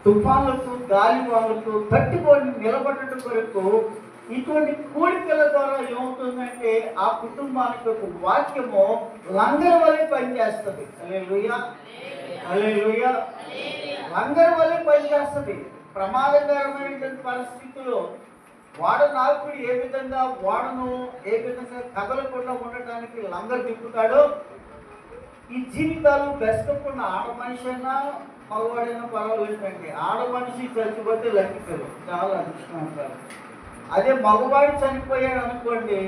D: తుఫాన్లకు, గాలివాలకు తట్టుకొని నిలబడటం కొరకు ఇటువంటి కోరికల ద్వారా ఏమవుతుందంటే ఆ కుటుంబానికి ఒక వాక్యము లంగరు వలె పనిచేస్తుంది. హల్లెలూయా, హల్లెలూయా. లంగరు వలె పనిచేస్తుంది. ప్రమాదకరమైనటువంటి పరిస్థితుల్లో వాడనాకుడు ఏ విధంగా వాడను ఏ విధంగా కదలకుండా ఉండటానికి లంగరు తిప్పుతాడో ఈ జీవితాలు బెస్టకుండా ఆడ మనిషి అయినా మగవాడైనా పర్వాలేదండి. ఆడ మనిషి చచ్చిపోతే లక్కిపోయారు, చాలా అదృష్టం అంటారు. అదే మగవాడు చనిపోయాడు అనుకోండి,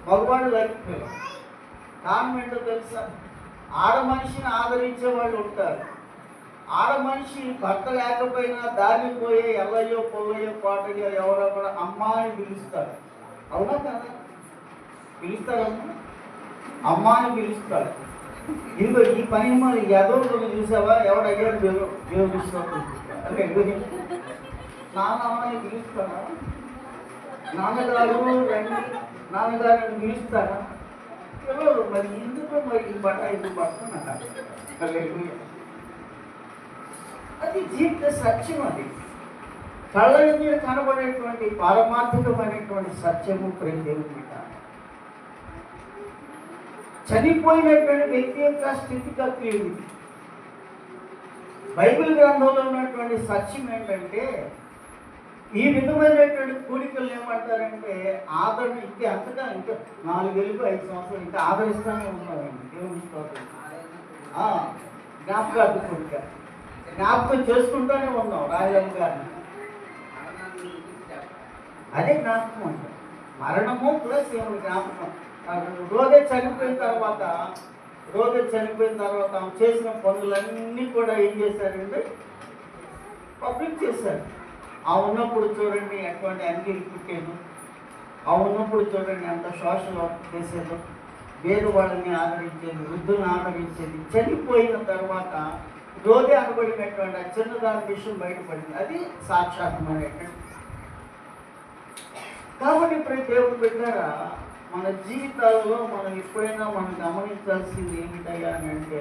D: మగవాడు లక్కిపోయారు. కారణం ఏంటో తెలుసా? ఆడ మనిషిని ఆదరించే వాళ్ళు ఉంటారు. ఆడ మనిషి భర్త లేకపోయినా దారి పోయే ఎల్లయ్యో పొల్లయ్యో పాటయ్యో ఎవరో కూడా అమ్మాయిని పిలుస్తారు. అవునా కదా? పిలుస్తారమ్మా, అమ్మ అని పిలుస్తాడు. ఇదిగో ఈ పని మరి ఎదవరు చూసావా, ఎవడయ్యాడు దేవుడిస్తాడు అంటే నాన్న అని పిలుస్తాడా, నాన్నగారు రండి నాన్నగారు అని పిలుస్తారా? ఎవరు మరి ఎందుకు మరి ఈ బట్ట ఇది పడుతున్నా అది జీవిత సత్యం. అది కళ్ళ మీద కనబడేటువంటి పారమార్థికమైనటువంటి సత్యము ప్రేమ దేవుని బిడ్డ. చనిపోయినటువంటి వ్యక్తి యొక్క స్థితిగతి ఏమిటి? బైబిల్ గ్రంథంలో ఉన్నటువంటి సత్యం ఏంటంటే ఈ విధమైనటువంటి కూడికలు ఏమంటారంటే ఆదరణ ఇంకా అంతగా ఇంకా 4 ఏళ్ళు 5 సంవత్సరాలు ఇంకా ఆదరిస్తూనే ఉన్నారండి దేవుని స్తోత్రం. జ్ఞాపకార్థ కూడిక జ్ఞాపకం చేసుకుంటూనే ఉన్నాం రాజమ్మ గారిని. అదే జ్ఞాపకం అంటే మరణము ప్లస్ ఏమి జ్ఞాపకం. రోజే చనిపోయిన తర్వాత ఆమె చేసిన పనులన్నీ కూడా ఏం చేశారంటే పబ్లిక్ చేశారు. ఆ ఉన్నప్పుడు చూడండి ఎటువంటి అంగీలు పుట్టేది, ఆ ఉన్నప్పుడు చూడండి ఎంత సోషల్ వర్క్ చేసేదో, వేరు వాళ్ళని ఆదరించేది, వృద్ధులను ఆదరించేది. చనిపోయిన తర్వాత రోజే అనబడినటువంటి ఆ చిన్నదాని విషయం బయటపడింది. అది సాక్షాత్మైనటువంటి. కాబట్టి ఇప్పుడు దేవుడు పెట్టారా మన జీవితాలలో మనం ఎప్పుడైనా మనం గమనించాల్సింది ఏమిటయ్యా అని అంటే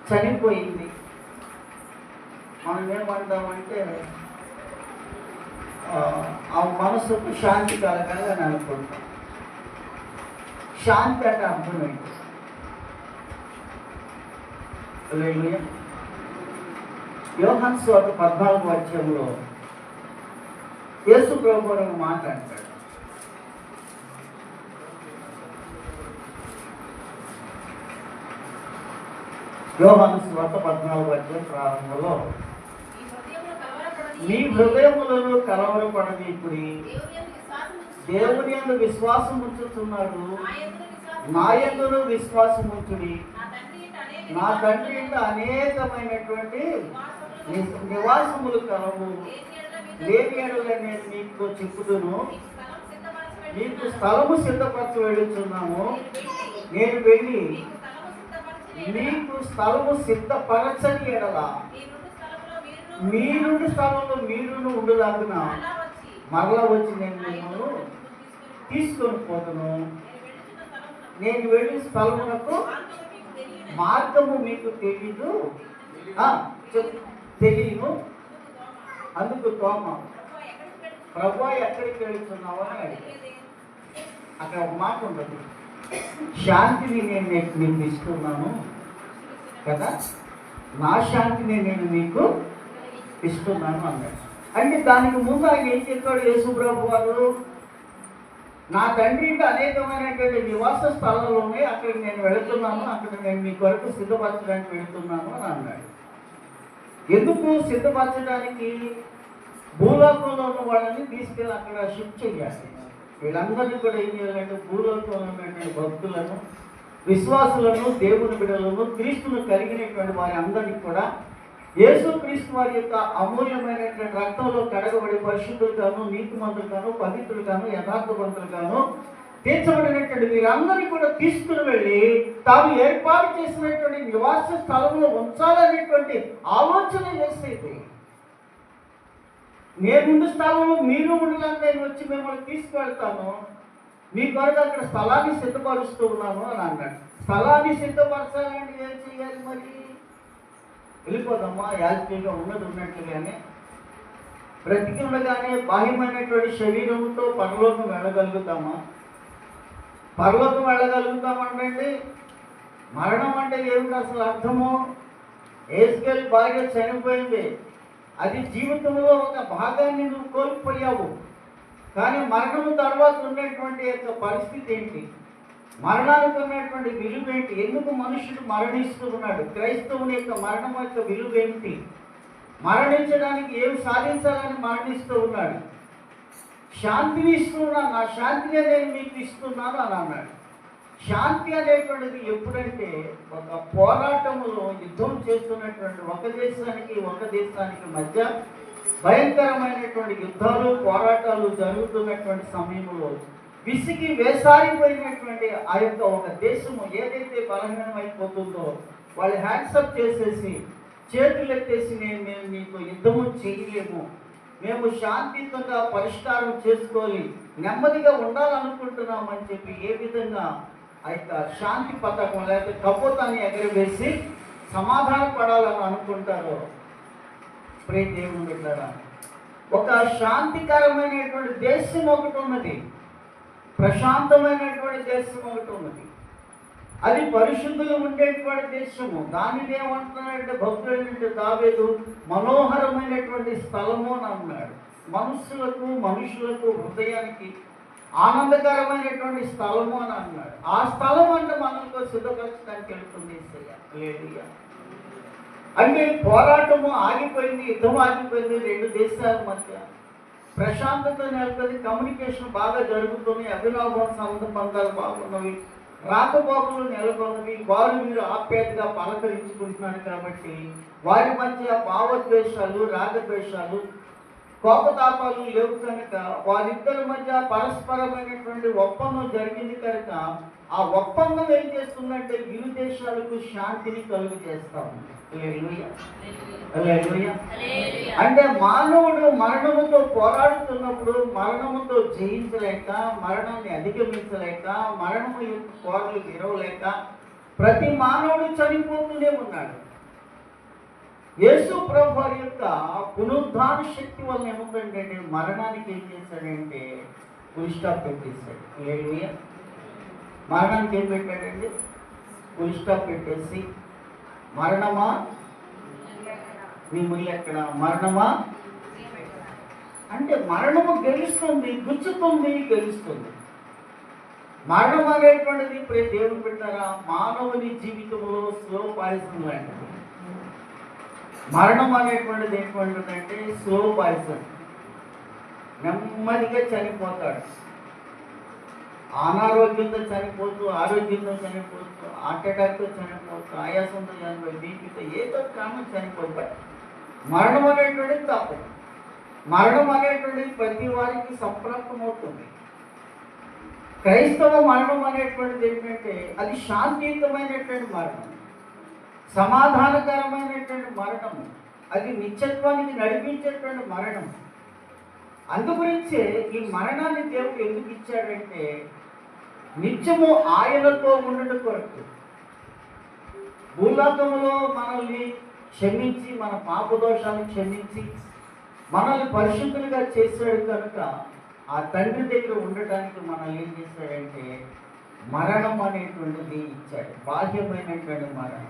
D: చనిపోయింది మనం ఏమంటామంటే ఆ మనసుకు శాంతి కలగాలి అని అనుకుంటాం. శాంతి అంటే అర్థం ఏంటి? యోహాను సువార్త 14వ అధ్యాయంలో యేసు ప్రభువు ఒక మాట అంటాడు. యోహాను సువార్త 14వ అధ్యాయం ప్రారంభంలో మీ హృదయములను కలవరపడనీకుడి, దేవుని యందు విశ్వాసం ఉంచుతున్నాడు, నా యందును విశ్వాసం ఉంచుడి. నా తండ్రి ఇంట అనేకమైనటువంటి నివాసములు కలవు, లేని ఎడల నేను మీకు చెప్పుదును. మీకు స్థలము సిద్ధపరచ వెళుతున్నాము. నేను వెళ్ళి మీకు స్థలము సిద్ధపరచని ఎడల మీరుండి స్థలంలో మీరును ఉండలాగున మరలా వచ్చి నేను మిమ్మల్ని తీసుకొని పోతును. నేను వెళ్ళిన స్థలమునకు మార్గము మీకు తెలియదు తెలియను. అందుకు తోమ ప్రభువా ఎక్కడికి వెళుతున్నావు అని అడిగాడు. అక్కడ ఒక మాట ఉండదు, శాంతిని నేను మీకు ఇస్తున్నాను కదా, నా శాంతిని నేను మీకు ఇస్తున్నాను అన్నాడు. అంటే దానికి ముందు ఆయన ఏం చెప్పాడు యేసు ప్రభు వారు? నా తండ్రి ఇంట అనేకమైనటువంటి నివాస స్థలాలు ఉన్నాయి, అక్కడికి నేను వెళుతున్నాను, అక్కడ నేను మీ కొరకు సిద్ధపరచడానికి వెళుతున్నాను అని అన్నాడు. ఎందుకు సిద్ధపరచడానికి? భూలోకంలో ఉన్న వాళ్ళని తీసుకెళ్ళి అక్కడ షిఫ్ట్ చేయాలి. వీళ్ళందరినీ కూడా ఏం చేయాలంటే భూలోకంలో ఉన్నటువంటి భక్తులను, విశ్వాసులను, దేవుని బిడ్డలను, క్రీస్తును కలిగినటువంటి వారి అందరినీ కూడా యేసు క్రీస్తు వారి యొక్క అమూల్యమైనటువంటి రక్తంలో కడగబడి పరిశుద్ధులుగాను, నీతిమంతులుగాను, పవిత్రులుగాను, యథార్థవంతులుగాను తీర్చబడినటువంటి వీరందరినీ కూడా తీసుకుని వెళ్ళి తాను ఏర్పాటు చేసినటువంటి నివాస స్థలంలో ఉంచాలనేటువంటి ఆలోచన చేసేది. నేనుండు స్థలంలో మీరు ఉండడానికి నేను వచ్చి మిమ్మల్ని తీసుకువెళ్తాను, మీ కొరకు అక్కడ స్థలాన్ని సిద్ధపరుస్తూ ఉన్నాను అని అన్నాడు. స్థలాన్ని సిద్ధపరచాలంటే ఏం చేయాలి? మరి వెళ్ళిపోదమ్మా, యాజ్ఞగా ఉన్నది ఉన్నట్లుగానే బ్రతికి ఉండగానే బాహ్యమైనటువంటి శరీరంతో పరలోకం వెళ్ళగలుగుతామా? పరలోకం వెళ్ళగలుగుతామంటే మరణం అంటే ఏమిటి అసలు అర్థము? ఏస్కేల్ భార్య చనిపోయింది, అది జీవితంలో ఒక భాగాన్ని నువ్వు కోల్పోయావు. కానీ మరణం తర్వాత ఉన్నటువంటి యొక్క పరిస్థితి ఏంటి? మరణానికి ఉన్నటువంటి విలువ ఏంటి? ఎందుకు మనుషుడు మరణిస్తూ ఉన్నాడు? క్రైస్తవుని యొక్క మరణం యొక్క విలువ ఏమిటి? మరణించడానికి ఏమి సాధించాలని మరణిస్తూ ఉన్నాడు? శాంతిని ఇస్తున్నాను, నా శాంతిని నేను మీకు ఇస్తున్నాను అని అన్నాడు. శాంతి అనేటువంటిది ఎప్పుడంటే ఒక పోరాటంలో యుద్ధం చేస్తున్నటువంటి ఒక దేశానికి మధ్య భయంకరమైనటువంటి యుద్ధాలు, పోరాటాలు జరుగుతున్నటువంటి సమయంలో విసిగి వేసారిపోయినటువంటి ఆ యొక్క ఒక దేశము ఏదైతే బలహీనమైపోతుందో వాళ్ళు హ్యాండ్సప్ చేసేసి చేతులు ఎత్తేసి మేము నీతో యుద్ధము చేయలేము, మేము శాంతియుతంగా పరిష్కారం చేసుకోవాలి, నెమ్మదిగా ఉండాలనుకుంటున్నామని చెప్పి ఏ విధంగా ఆ యొక్క శాంతి పథకం లేకపోతే కపోతాన్ని ఎగరవేసి సమాధాన పడాలని అనుకుంటారో ప్రియ దేవుని బిడ్డలారా, ఒక శాంతికరమైనటువంటి దేశం ఒకటి ఉన్నది, ప్రశాంతమైనటువంటి దేశం ఒకటి ఉన్నది, అది పరిశుద్ధులు ఉండేటువంటి దేశము. దానిని ఏమంటున్నాడంటే భక్తుడైనటువంటి దావీదు మనోహరమైనటువంటి స్థలము అని అన్నాడు. మనుషులకు హృదయానికి ఆనందకరమైనటువంటి స్థలము అని అన్నాడు. ఆ స్థలం అంటే మనకు సిద్ధపరచడానికి వెళ్తుంది. అంటే పోరాటము ఆగిపోయింది, యుద్ధం ఆగిపోయింది, రెండు దేశాల మధ్య ప్రశాంతత నెలకొంది, కమ్యూనికేషన్ బాగా జరుగుతుంది, అభినవ సంబంధాలు బాగున్నవి, రాకపోకలు నెలకొన్నవి, వారు మీరు ఆప్యాయతగా పలకరించుకుంటున్నారు. కాబట్టి వారి మధ్య భావద్వేషాలు, రాగద్వేషాలు, కోపతాపాలు లేవు కనుక వారిద్దరి మధ్య పరస్పరమైనటువంటి ఒప్పందం జరిగింది కనుక ఆ ఒప్పందం ఏం చేస్తుందంటే ఇరు దేశాలకు శాంతిని కలుగు చేస్తాం. అంటే మానవుడు మరణముతో పోరాడుతున్నప్పుడు మరణముతో జయించలేక, మరణాన్ని అధిగమించలేక, మరణము యొక్క కోరలు విరవలేక ప్రతి మానవుడు చనిపోతూనే ఉన్నాడు. యేసు ప్రభు వారి యొక్క పునరుద్ధాన శక్తి వల్ల ఏముందంటే మరణానికి ఏం చేశాడంటే ఫుల్ స్టాప్ పెట్టేశాడు. మరణానికి ఏం పెట్టాడండి? ఫుల్ స్టాప్ పెట్టేసి, మరణమా నీ ముళ్ళు ఎక్కడ, మరణమా అంటే మరణము గెలుస్తుంది, గుచ్చుతుంది, గెలుస్తుంది. మరణం అనేటువంటిది ప్రతి దేవుని పెట్టారా మానవుని జీవితంలో స్లో పాయిజన్ లాంటిది. మరణం అనేటువంటిది ఏంటంటే స్లో పాయిజన్, నెమ్మదిగా చనిపోతాడు. అనారోగ్యంతో చనిపోతూ, ఆరోగ్యంతో చనిపోతూ, హార్ట్ అటాక్తో చనిపోతూ, ఆయాసంతో చనిపోయి, బీపీతో ఏదో కారణం చనిపోతాడు. మరణం అనేటువంటిది తప్పు. మరణం అనేటువంటిది ప్రతి వారికి సంప్రాప్తమవుతుంది. క్రైస్తవ మరణం అనేటువంటిది ఏంటంటే అది శాంతియుతమైనటువంటి మరణం, సమాధానకరమైనటువంటి మరణము, అది నిత్యత్వానికి నడిపించేటువంటి మరణం. అందుగురించే ఈ మరణాన్ని దేవుడు ఎందుకు ఇచ్చాడంటే నిత్యము ఆయనతో ఉండడం కొరకు. భూలోకములో మనల్ని క్షమించి, మన పాపదోషాలను క్షమించి మనల్ని పరిశుద్ధులుగా చేశాడు కనుక ఆ తండ్రి దగ్గర ఉండటానికి మనల్ని ఏం చేశాడంటే మరణం అనేటువంటిది ఇచ్చాడు. బాహ్యమైనటువంటి మరణం,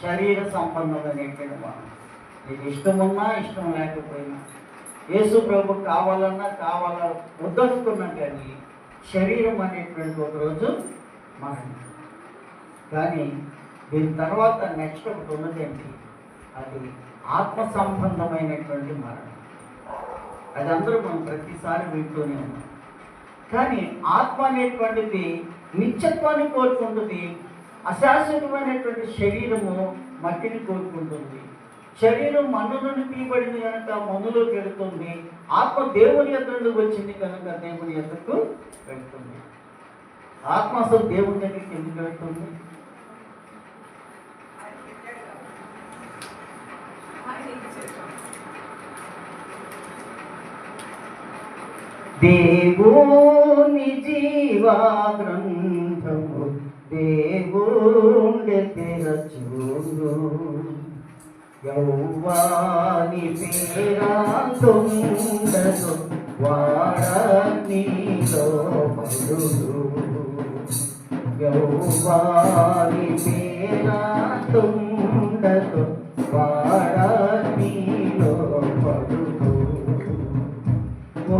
D: శరీర సంబంధమైనటువంటి మరణం. నీకు ఇష్టమున్నా ఇష్టం లేకపోయినా, యేసు ప్రభు కావాలన్నా వద్దనుకున్నా కానీ శరీరం అనేటువంటి ఒకరోజు మరణం. కానీ దీని తర్వాత నెక్స్ట్ ఒకటి ఉన్నదేంటి, అది ఆత్మ సంబంధమైనటువంటి మరణం. అది అందరూ మనం ప్రతిసారి వింటూనే ఉన్నాం. కానీ ఆత్మ అనేటువంటిది నిత్యత్వాన్ని కోరుకుంటుంది. అశాశ్వతమైనటువంటి శరీరము మట్టిని కోరుకుంటుంది. శరీరం మన్ను నుండి తీయబడింది కనుక మన్నులోకి వెళుతుంది. ఆత్మ దేవుని యొద్ద నుండి వచ్చింది కనుక దేవుని యొద్దకు వెళ్తుంది. ఆత్మ అసలు దేవుని దగ్గరికి ఎందుకు వెళ్తుంది? దేవుని జీవా గ్రంథము దేవుండే తెరచూడు, యౌవాని పేరాంతుండదు వాడనీలో పడుదు, యౌవాని పేరాంతుండదు వాడనీలో పడుదు. ఓ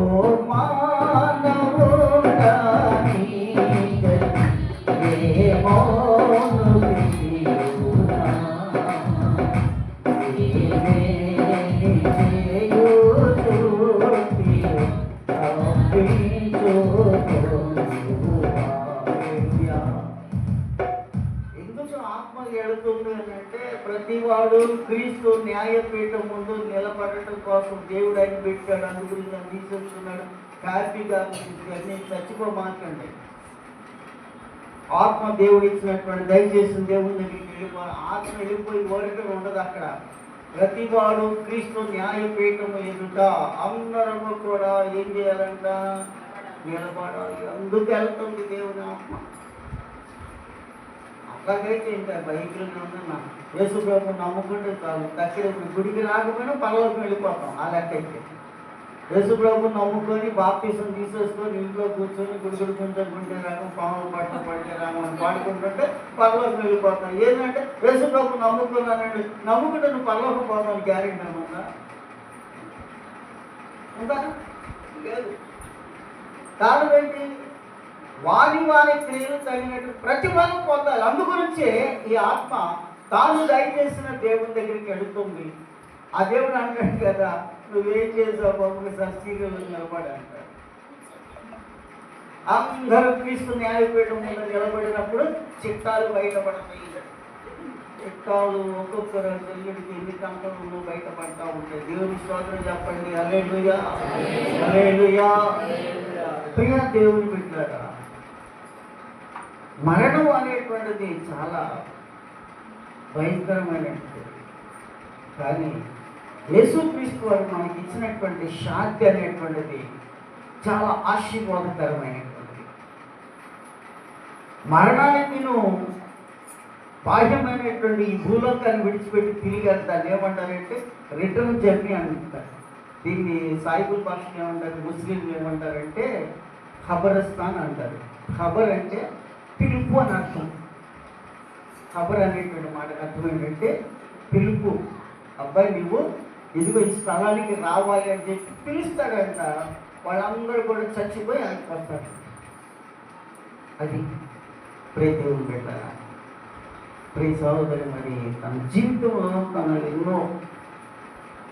D: మానవుడా నీకు ఏమోను తెలియునా, ఏమేమి చేయుచుంటియో అప్పించుకొనువా. ఎందుకు ఆత్మ ఎడుతుంది అంటే ప్రతివాడు క్రీస్తు న్యాయపీఠం ముందు నిలబడటం కోసం దేవుడు ఆయన పెట్టాడు. అందుగురించి తీసుకొస్తున్నాడు. హ్యాపీగా అన్నీ చచ్చిపోమాకండి. ఆత్మ దేవుడు ఇచ్చినటువంటి దయచేసి దేవుని దగ్గరికి వెళ్ళిపోయి ఆత్మ వెళ్ళిపోయి ఓరికలు ఉండదు అక్కడ. ప్రతివాడు క్రీస్తు న్యాయపీఠము ఎదుట అందరము కూడా ఏం చేయాలంట? నిలబడాలి. అందుకు వెళ్తుంది దేవుని ఆత్మ. అట్లాగైతే ఇంకా బైబిల్ ఉందన్న యేసు ప్రభు నమ్ముకుంటే చాలు, దగ్గర గుడికి రాకపోయినా పరలోకి వెళ్ళిపోతాం. ఆ లెక్క అయితే యేసు ప్రభు నమ్ముకొని బాప్తీసం తీసేసుకొని ఇంట్లో కూర్చొని గుడిగుడి గుంటే రాగం పాములు పడితే రాగం అని పాడుకుంటుంటే పరలోకి వెళ్ళిపోతాం. ఏంటంటే యేసు ప్రభు నమ్ముకున్నానండి, నమ్ముకుంటే నువ్వు పరలోకి పోతాను గ్యారెంటీ ఏమన్నా ఉందా? లేదు. కారణం ఏంటి? వారి క్రియలు తగినట్టు ప్రతిఫలం పొందాలి. అందుగురించే ఈ ఆత్మ తాను దయచేసిన దేవుని దగ్గరికి వెళుతుంది. ఆ దేవుడు అంటాడు కదా, నువ్వేం చేసావు బాబు సస్తిలో నిలబడి అంటాడు. అందరూ క్రీస్తు న్యాయపీఠం ముందు నిలబడినప్పుడు చిట్టాలు బయటపడతాయి. చిట్టాలు ఒక్కొక్కరు చెల్లిడికి ఎన్ని కంపలు బయటపడతా ఉంటాయి. దేవుని స్తోత్రం చెప్పండి. హల్లెలూయా, హల్లెలూయా. ప్రియ దేవుని బిడ్డలారా, మరణం అనేటువంటిది చాలా భయంకరమైనటువంటిది. కానీ యేసుక్రీస్తు వారు మనకి ఇచ్చినటువంటి శాంతి అనేటువంటిది చాలా ఆశీర్వాదకరమైనటువంటిది. మరణానికి బాహ్యమైనటువంటి ఈ భూలోకాన్ని విడిచిపెట్టి తిరిగి దాన్ని ఏమంటారంటే రిటర్న్ జర్నీ అంటారు. దీన్ని సాయిబుల్ భాషను ఏమంటారు, ముస్లింలు ఏమంటారంటే ఖబరస్థాన్ అంటారు. ఖబర్ అంటే పిలుపు అని అర్థం. ఖబర్ అనేటువంటి మాటకు అర్థం ఏంటంటే పిలుపు. అబ్బాయి నువ్వు ఇదిగో ఈ స్థలానికి రావాలి అని చెప్పి పిలుస్తాడంట. వాళ్ళందరూ కూడా చచ్చిపోయి ఆయనకు వస్తారు. అది ప్రియ దేవుని పెట్టారా, ప్రియ సహోదరి, మరి తన జీవితంలో తన ఎన్నో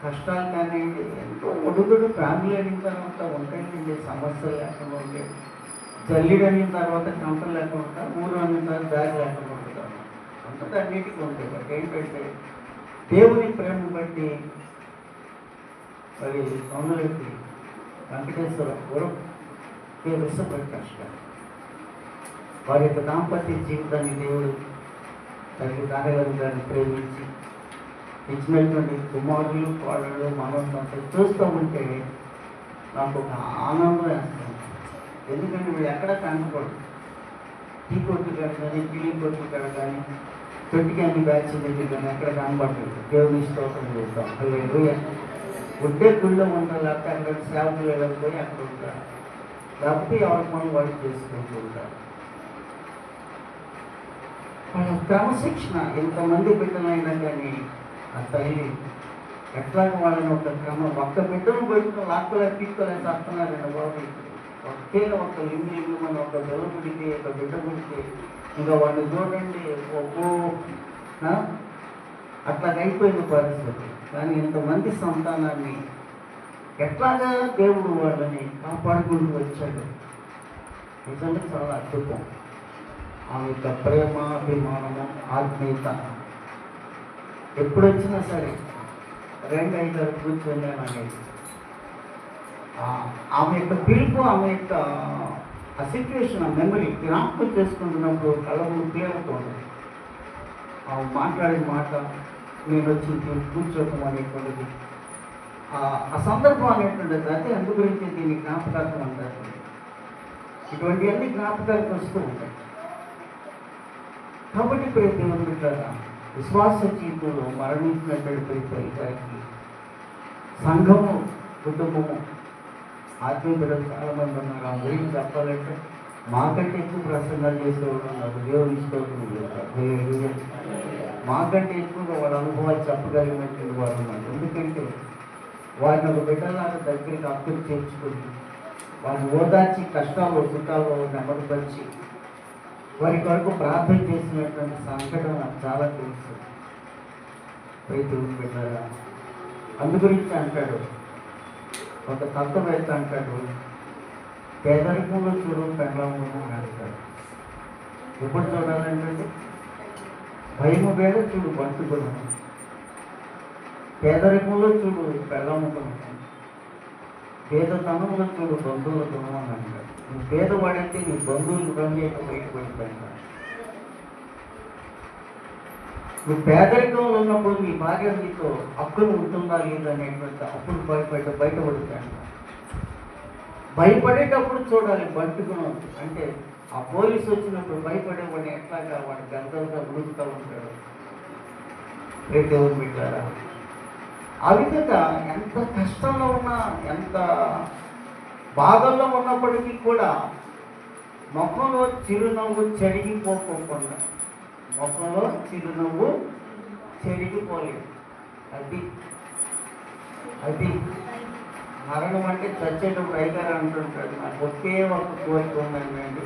D: కష్టాలు కానివ్వండి, ఎంతో ఒడుగుడు ఫ్యామిలీ అయిన తర్వాత ఉంటాయండి, సమస్యలు లేకుండా ఉంటే జల్లిడు అయిన తర్వాత కంపలు లేకుండా, ఊరు అయిన తర్వాత దారి లేకుండా ఉంటారు. అంతటా అన్నిటికీ ఉంటాయి. బట్ ఏంటంటే దేవుని ప్రేమ బట్టి మరి సౌందర్యకి వెంకటేశ్వరపురం విశ్వప్రకాష్ గారు వారి యొక్క దాంపత్య జీవితాన్ని దేవుడు తల్లి నాన్నగారు గారిని ప్రేమించి ఇచ్చినటువంటి కుమారులు కోడళ్ళు మనోన్నంతా చూస్తూ ఉంటే నాకు ఒక ఆనందం వేస్తుంది. ఎందుకంటే వీళ్ళు ఎక్కడ కనపడదు. టీ కొట్టు కాడ కానీ, కిలి కొట్టు కాడ కానీ, తొట్టికి అన్ని బ్యాచ్ దగ్గర కానీ ఎక్కడ కనపడలేదు. దేవుని స్తోత్రం చేస్తాం. హల్లెలూయా. ఉంటే గుళ్ళో ఉంటారు, లేకపోతే అక్కడ సేవకులు వెళ్ళకపోయి అక్కడ ఉంటారు, లేకపోతే ఎవరికి మనం వాళ్ళు చేసుకుంటూ ఉంటారు. క్రమశిక్షణ ఎంతమంది బిడ్డలైనా కానీ ఆ తల్లి ఎట్లాగ వాళ్ళని ఒక ఒక్క బిడ్డను పెట్టుకుని లాక్కోలే పీక్కోలేసి వస్తున్నారండి బాబు. ఒకే ఒక లింగు మన ఒక దొర గుడికి ఒక బిడ్డ గుడికి ఇంకా వాళ్ళు చూడండి ఒక్కో అట్లాగైపోయిన పరిస్థితి. కానీ ఇంతమంది సంతానాన్ని ఎట్లాగా దేవుడు వాళ్ళని కాపాడుకుంటూ వచ్చాడు. నిజంగా చాలా అద్భుతం. ఆమె యొక్క ప్రేమ, అభిమానము, ఆత్మీయత ఎప్పుడొచ్చినా సరే 2-5 కూర్చొని అనేది ఆమె యొక్క పిలుపు, ఆమె యొక్క ఆ సిచ్యువేషన్, ఆ మెమరీ జ్ఞాపకం చేసుకుంటున్నప్పుడు కళ్ళ ముందు తేలుతుంది. ఆమె మాట్లాడిన మాట, నేను వచ్చి కూర్చోటం అనేటువంటిది, ఆ సందర్భం అనేటువంటిది. అయితే అందు గురించి దీన్ని జ్ఞాపకార్థం అంటారు. ఇటువంటివన్నీ జ్ఞాపకాలకు వస్తూ ఉంటాయి. కాబట్టి ప్రియ దేవుని బిడ్డలారా, విశ్వాస జీవితంలో మరణించినటువంటి ప్రతి సంఘము, కుటుంబము, ఆత్మీయ బిడ్డలు చాలామంది ఉన్నారు. ఆ గురించి చెప్పాలంటే మాకంటే ఎక్కువ ప్రసంగాలు చేసేవాళ్ళు ఉన్నారు. దేవుని స్తోత్రం చేస్తారు. మాకంటే ఎక్కువగా వాళ్ళ అనుభవాలు చెప్పగలిగినటువంటి వారు ఉన్నారు. ఎందుకంటే వారిని ఒక బిడ్డలాగా దగ్గరికి అప్పులు చేర్చుకొని వారిని ఓదార్చి కష్టాలు సుఖాలు నెమ్మదిపరిచి వారి కొరకు ప్రార్థన చేసినటువంటి సంఘటన నాకు చాలా తెలుసు. ప్రతి బిడ్డలారా, అందు గురించి అంటాడు ఒక తత్వవేత్త అంటాడు, పేదరికంలో చూడు పెండ్లాము అని అంటాడు. ఎప్పుడు చూడాలంటే భయము వేళ చూడు బంటుకును, పేదరికంలో చూడు పెళ్ళముకును, పేదతనంలో చూడు బంధువుల గుణం అని అంటాడు. నువ్వు పేదవాడంటే నీ బంధువులు రంగు బయటపడిపోయింది. నువ్వు పేదరికంలో ఉన్నప్పుడు నీ భార్య నీతో హక్కును ఉంటుందా లేదా అనేటువంటి అప్పుడు బయటపడుతాడు. భయపడేటప్పుడు చూడాలి బంటి గుణం అంటే ఆ పోలీసు వచ్చినప్పుడు భయపడేవాడిని ఎట్లాగా వాడి గంటలుగా ఉడుకుతూ ఉంటాడు. దేవుని బిడ్డారా, ఆ విధంగా ఎంత కష్టంలో ఉన్నా ఎంత బాధల్లో ఉన్నప్పటికీ కూడా ముఖంలో చిరునవ్వు చెరిగిపోకుండా, ముఖంలో చిరునవ్వు చెరిగిపోలేదు. అది అది మరణం అంటే చచ్చేటప్పుడు అయ్యగారు అంటుంటాడు, నాకు ఒకే ఒక కోరిక ఉందండి.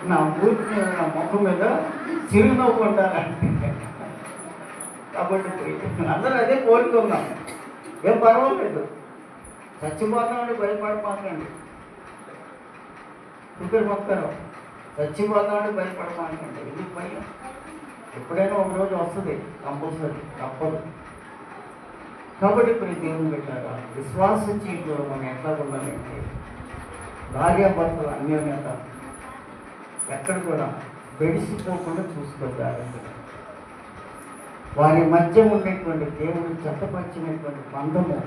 D: నా పూర్తి నా ముఖం మీద చిరునవ్వు ఉండాలంటే కాబట్టి అందరూ అదే కోరుకున్నాం. ఏం పర్వాలేదు, చచ్చిపోతామని భయపడమాకండి. ఇప్పుడు మొక్కరు చచ్చిపోతామని భయపడమాకండి. ఎందుకు భయం? ఎప్పుడైనా ఒక రోజు వస్తుంది, కంపల్సరీ తప్పదు. కాబట్టి ఇప్పుడు దేవుని పెట్టారా విశ్వాస జీవితంలో మనం ఎట్లా ఉండాలంటే భార్యాభర్తల అన్యోన్యత ఎక్కడ కూడా బెడిసిపోకుండా చూసుకోవాలి. వారి మధ్య ఉండేటువంటి దేవుడు చట్టపరిచినటువంటి బంధము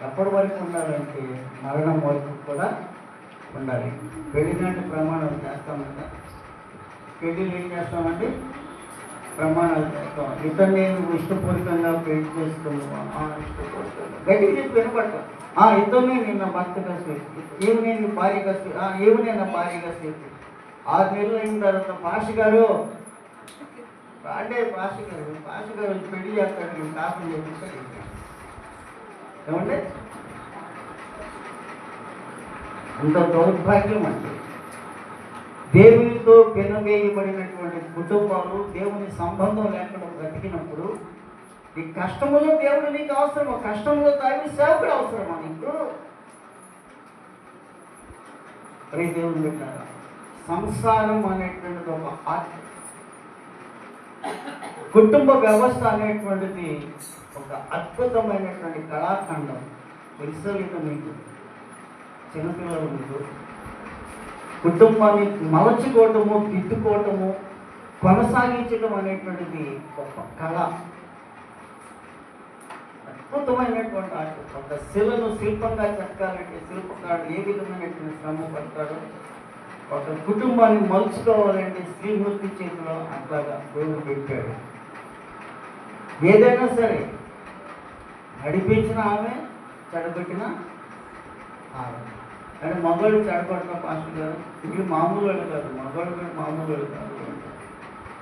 D: ఎప్పటి వరకు ఉండాలంటే మరణం వరకు కూడా ఉండాలి. పెళ్లినాటి ప్రమాణాలు చేస్తామంట. పెళ్ళిళ్ళు ఏం చేస్తామంటే ప్రమాణాలు చేస్తాం. ఇతను నేను ఇష్టపూర్వకంగా పెళ్లి చేసుకున్నాను, ఇష్టపూర్వకంగా గట్టి చెప్పి వినపడతాం. ఇతనే నిన్న భర్తగా స్వీకరి, ఏమి నేను భార్యగా ఏమి నేను భార్యగా స్వీకరి. 6 నెలలు అయిన తర్వాత పాష గారు అంటే పాష గారు పెళ్లి చేస్తాడు, నేను కాపులు చేపిస్తాడు. ఏమంటే అంత దౌర్భాగ్యం అంటే దేవునితో పెనవేయబడినటువంటి కుటుంబాలు దేవుని సంబంధం లేకుండా బ్రతికినప్పుడు ఈ కష్టంలో దేవుడు నీకు అవసరమా? కష్టంలో తాగి సేవకుడు అవసరమా నీకు? దేవుని పెట్టారా సంసారం అనేటువంటిది ఒక ఆర్ట్, కుటుంబ వ్యవస్థ అనేటువంటిది ఒక అద్భుతమైనటువంటి కళాఖండం. తెలుసలేదు మీకు? చిన్నపిల్లలు మీకు కుటుంబాన్ని మలచుకోవటము, తిట్టుకోవటము, కొనసాగించడం అనేటువంటిది ఒక కళ, అద్భుతమైనటువంటి ఆట. ఒక శిలను శిల్పంగా చెక్కాలంటే శిల్పకారుడు ఏ విధమైనటువంటి శ్రమ పడతాడో, ఒక కుటుంబాన్ని మలుచుకోవాలంటే శ్రీమూర్తి చేతిలో అట్లాగా దేవుడు పెట్టాడు. ఏదైనా సరే నడిపించిన ఆమె, చెడగొట్టిన ఆమె. అంటే మగవాళ్ళు చెడగొట్టిన పాస్టర్ గారు ఇది మామూలు వాళ్ళు కాదు, మగవాళ్ళు కూడా మామూలు వాళ్ళు కాదు.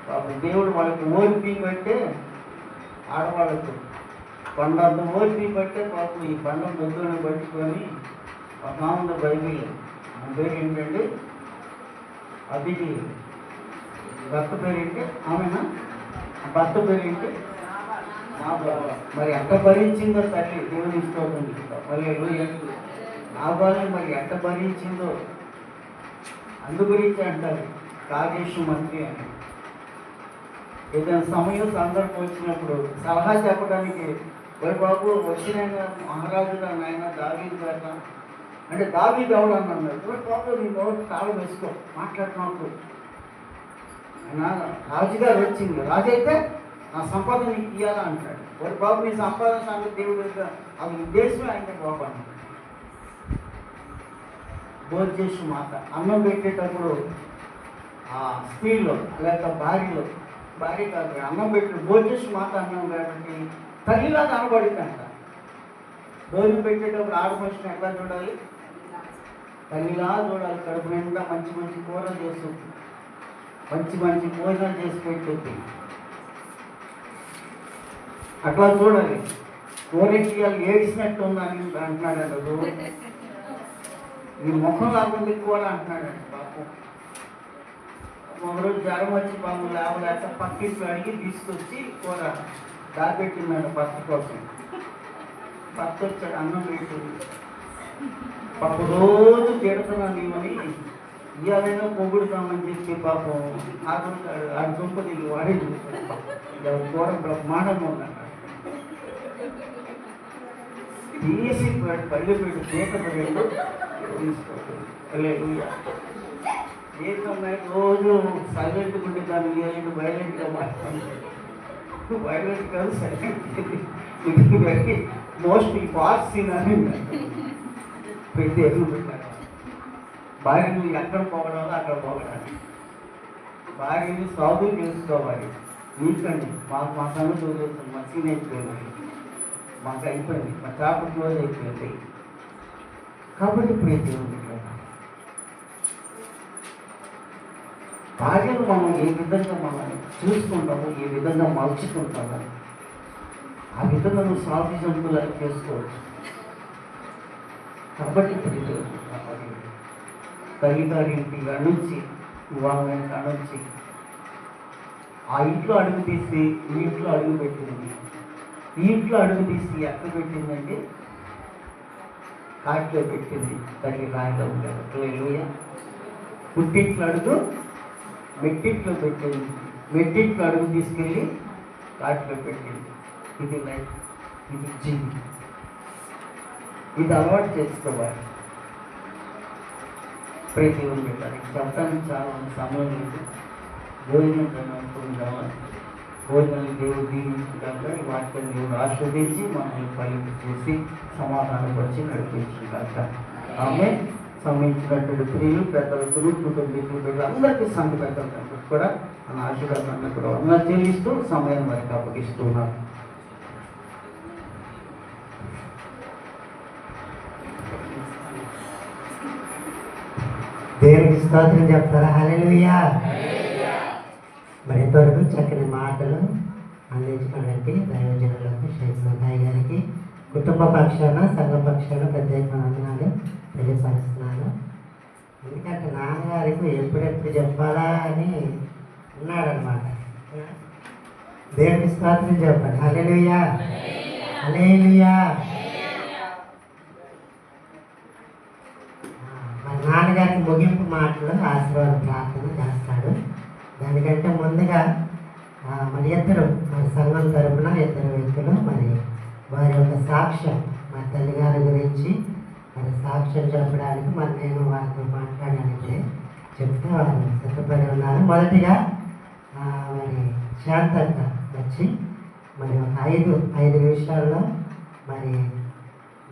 D: పాపం దేవుడు వాళ్ళకి ఓర్పి పెట్టే ఆడవాళ్ళకు కొండంత ఓర్పి పెట్టే పాపం ఈ బండం బొద్దుని పట్టుకొని ఒక ఆమె బైబిల్ ఆ పేరు ఏంటంటే అదికి భర్త పేరు ఏంటి? ఆమెనా? భర్త పేరు ఏంటి? మరి ఎంత భరించిందో తల్లి దేవుని ఇష్టం. మరి నాబాలని మరి ఎంత భరించిందో అందు గురించి అంటారు కాగేశు మంత్రి అని. ఏదైనా సమయం సందర్భం వచ్చినప్పుడు సలహా చెప్పడానికి మరి బాబు వచ్చిన మహారాజుగా నాయన దావీదు గారు అంటే దావీదు ఎవడు అన్నాడు. బాబు నీ ఎవరు తాళం వేసుకో మాట్లాడుతున్నప్పుడు రాజుగారు వచ్చింది, రాజు అయితే నా సంపాదన నీకు ఇయ్యాలా అంటాడు. ఒక బాబు నీ సంపాదన సంగతి దేవుడు అది ఉద్దేశమే ఆయన బాబు అన్నాడు. భోజేసు మాత అన్నం పెట్టేటప్పుడు ఆ స్త్రీలో లేక భార్య కాదు అన్నం పెట్టి భోజేసు మాత అన్నం కాబట్టి తల్లిలా కనబడింది అంట. భోజనం పెట్టేటప్పుడు ఆడపడుచుని ఎట్లా చూడాలి? తల్లిలా చూడాలి. కడుపు నిండా మంచి మంచి కూరలు చేస్తుంది, మంచి మంచి భోజనం చేసి పెట్టుద్ది. అట్లా చూడాలి. కూరకి ఏడిసినట్టు ఉందని అంటున్నాడు. నీ ముఖం లాగుంది కూర అంటున్నాడండి పాపం. ఒకరోజు జ్వరం వచ్చి పాపం లేవలేక పక్కింటి అడిగి తీసుకొచ్చి కూర దాపెట్టిందండి భర్త కోసం. భర్త వచ్చాడు, అన్నం పెట్టింది. పాప రోజు తిడుతున్నాను నీవని ఇవాళైనా పొగుడుతామని చెప్పి పాపం ఆడు దుంపది వాడే చూస్తాడు కూర బ్రహ్మాండంగా ఉన్నాడు తీసి పళ్ళు పెట్టి చేత పడేళ్ళు తీసుకోవాలి ఏదన్నా రోజు సైలెంట్ ఉంటే దాన్ని వీలైన వైలెంట్గా మాట్లాడుతుంది వైలెంట్ కాదు సైలెంట్ ఇది వెరీ మోస్ట్ ఫాస్ట్ సీన్ అని పెట్టి ఎదురు పెట్టారు భార్యను ఎక్కడ పోవడాలో అక్కడ పోవడానికి భార్యని సాగు చేసుకోవాలి నీకండి మా సంగతి వదిలేస్తాం మా సీన్ అయిపోయింది మాకు అయిపోయింది మా చాప క్లోజ్ అయిపోయింది కాబట్టి ప్రీతి ఉంది భార్యను మనం ఏ విధంగా మనం చూసుకుంటామో ఏ విధంగా మలుచుకుంటామో ఆ విధంగా నువ్వు సాఫీజంతులు చేసుకోవచ్చు కాబట్టి ప్రీతి తల్లిగారింటి నుంచి వివాహం నుంచి ఆ ఇంట్లో అడుగు తీసి ఈ ఇంట్లో అడుగు పెట్టింది ఈ ఇంట్లో అడుగు తీసి ఎక్కడ పెట్టిందంటే కాట్లో పెట్టింది తల్లి రాయిలో ఉండేది పుట్టింట్లో అడుగు మెట్టింట్లో పెట్టింది మెట్టింట్లో అడుగు తీసుకెళ్ళి కాట్లో పెట్టింది ఇది లైఫ్ ఇది జీవి ఇది అలవాటు చేసుకోవాలి ప్రతి ఉంది దానికి చెప్పడానికి చాలా సమయం లేదు భోజనం అనుకుంటామా భోజనాలు దేవుడు దీవించుకుంటాక ఈ వాక్యాన్ని దేవుడు ఆస్వాదించి మనల్ని ఫలింపు చేసి సమాధానపరిచి నడిపించుకుంటాక ఆమె సంబంధించినటువంటి స్త్రీలు పెద్దలు కుటుంబీకులు అందరికీ సంఘ పెద్దలందరూ కూడా మన ఆశీర్వాదాన్ని కూడా వందలు చెల్లిస్తూ సమయం వరకు అప్పగిస్తున్నారు.
B: దేవునికి స్తోత్రం చెప్తారా? హల్లెలూయా. మరి ఇంతవరకు చక్కని మాటలు అందించినటువంటి దైవజనులకు శేషాయి గారికి కుటుంబ పక్షాన సంఘ పక్షాన పెద్ద వందనాలు తెలియపరుస్తున్నాను. ఎందుకంటే నాన్నగారికి ఎప్పుడెప్పుడు చెప్పాలా అని ఉన్నాడనమాట. దేవునికి స్తోత్రం చెప్పండి. హల్లెలూయా, హల్లెలూయా. మరి నాన్నగారికి ముగింపు మాటలు ఆశీర్వాద ప్రార్థన చేస్తాడు. దానికంటే ముందుగా మరి ఇద్దరు మరి సంఘం తరపున ఇద్దరు వ్యక్తులు మరి వారి యొక్క సాక్ష్యం మా తల్లిగారి గురించి మరి సాక్ష్యం చెప్పడానికి మరి నేను వారితో మాట్లాడడానికి చెప్తే వారు సిద్ధపడి ఉన్నారు. మొదటిగా మరి శాంతంగా వచ్చి మరి ఒక ఐదు నిమిషాల్లో మరి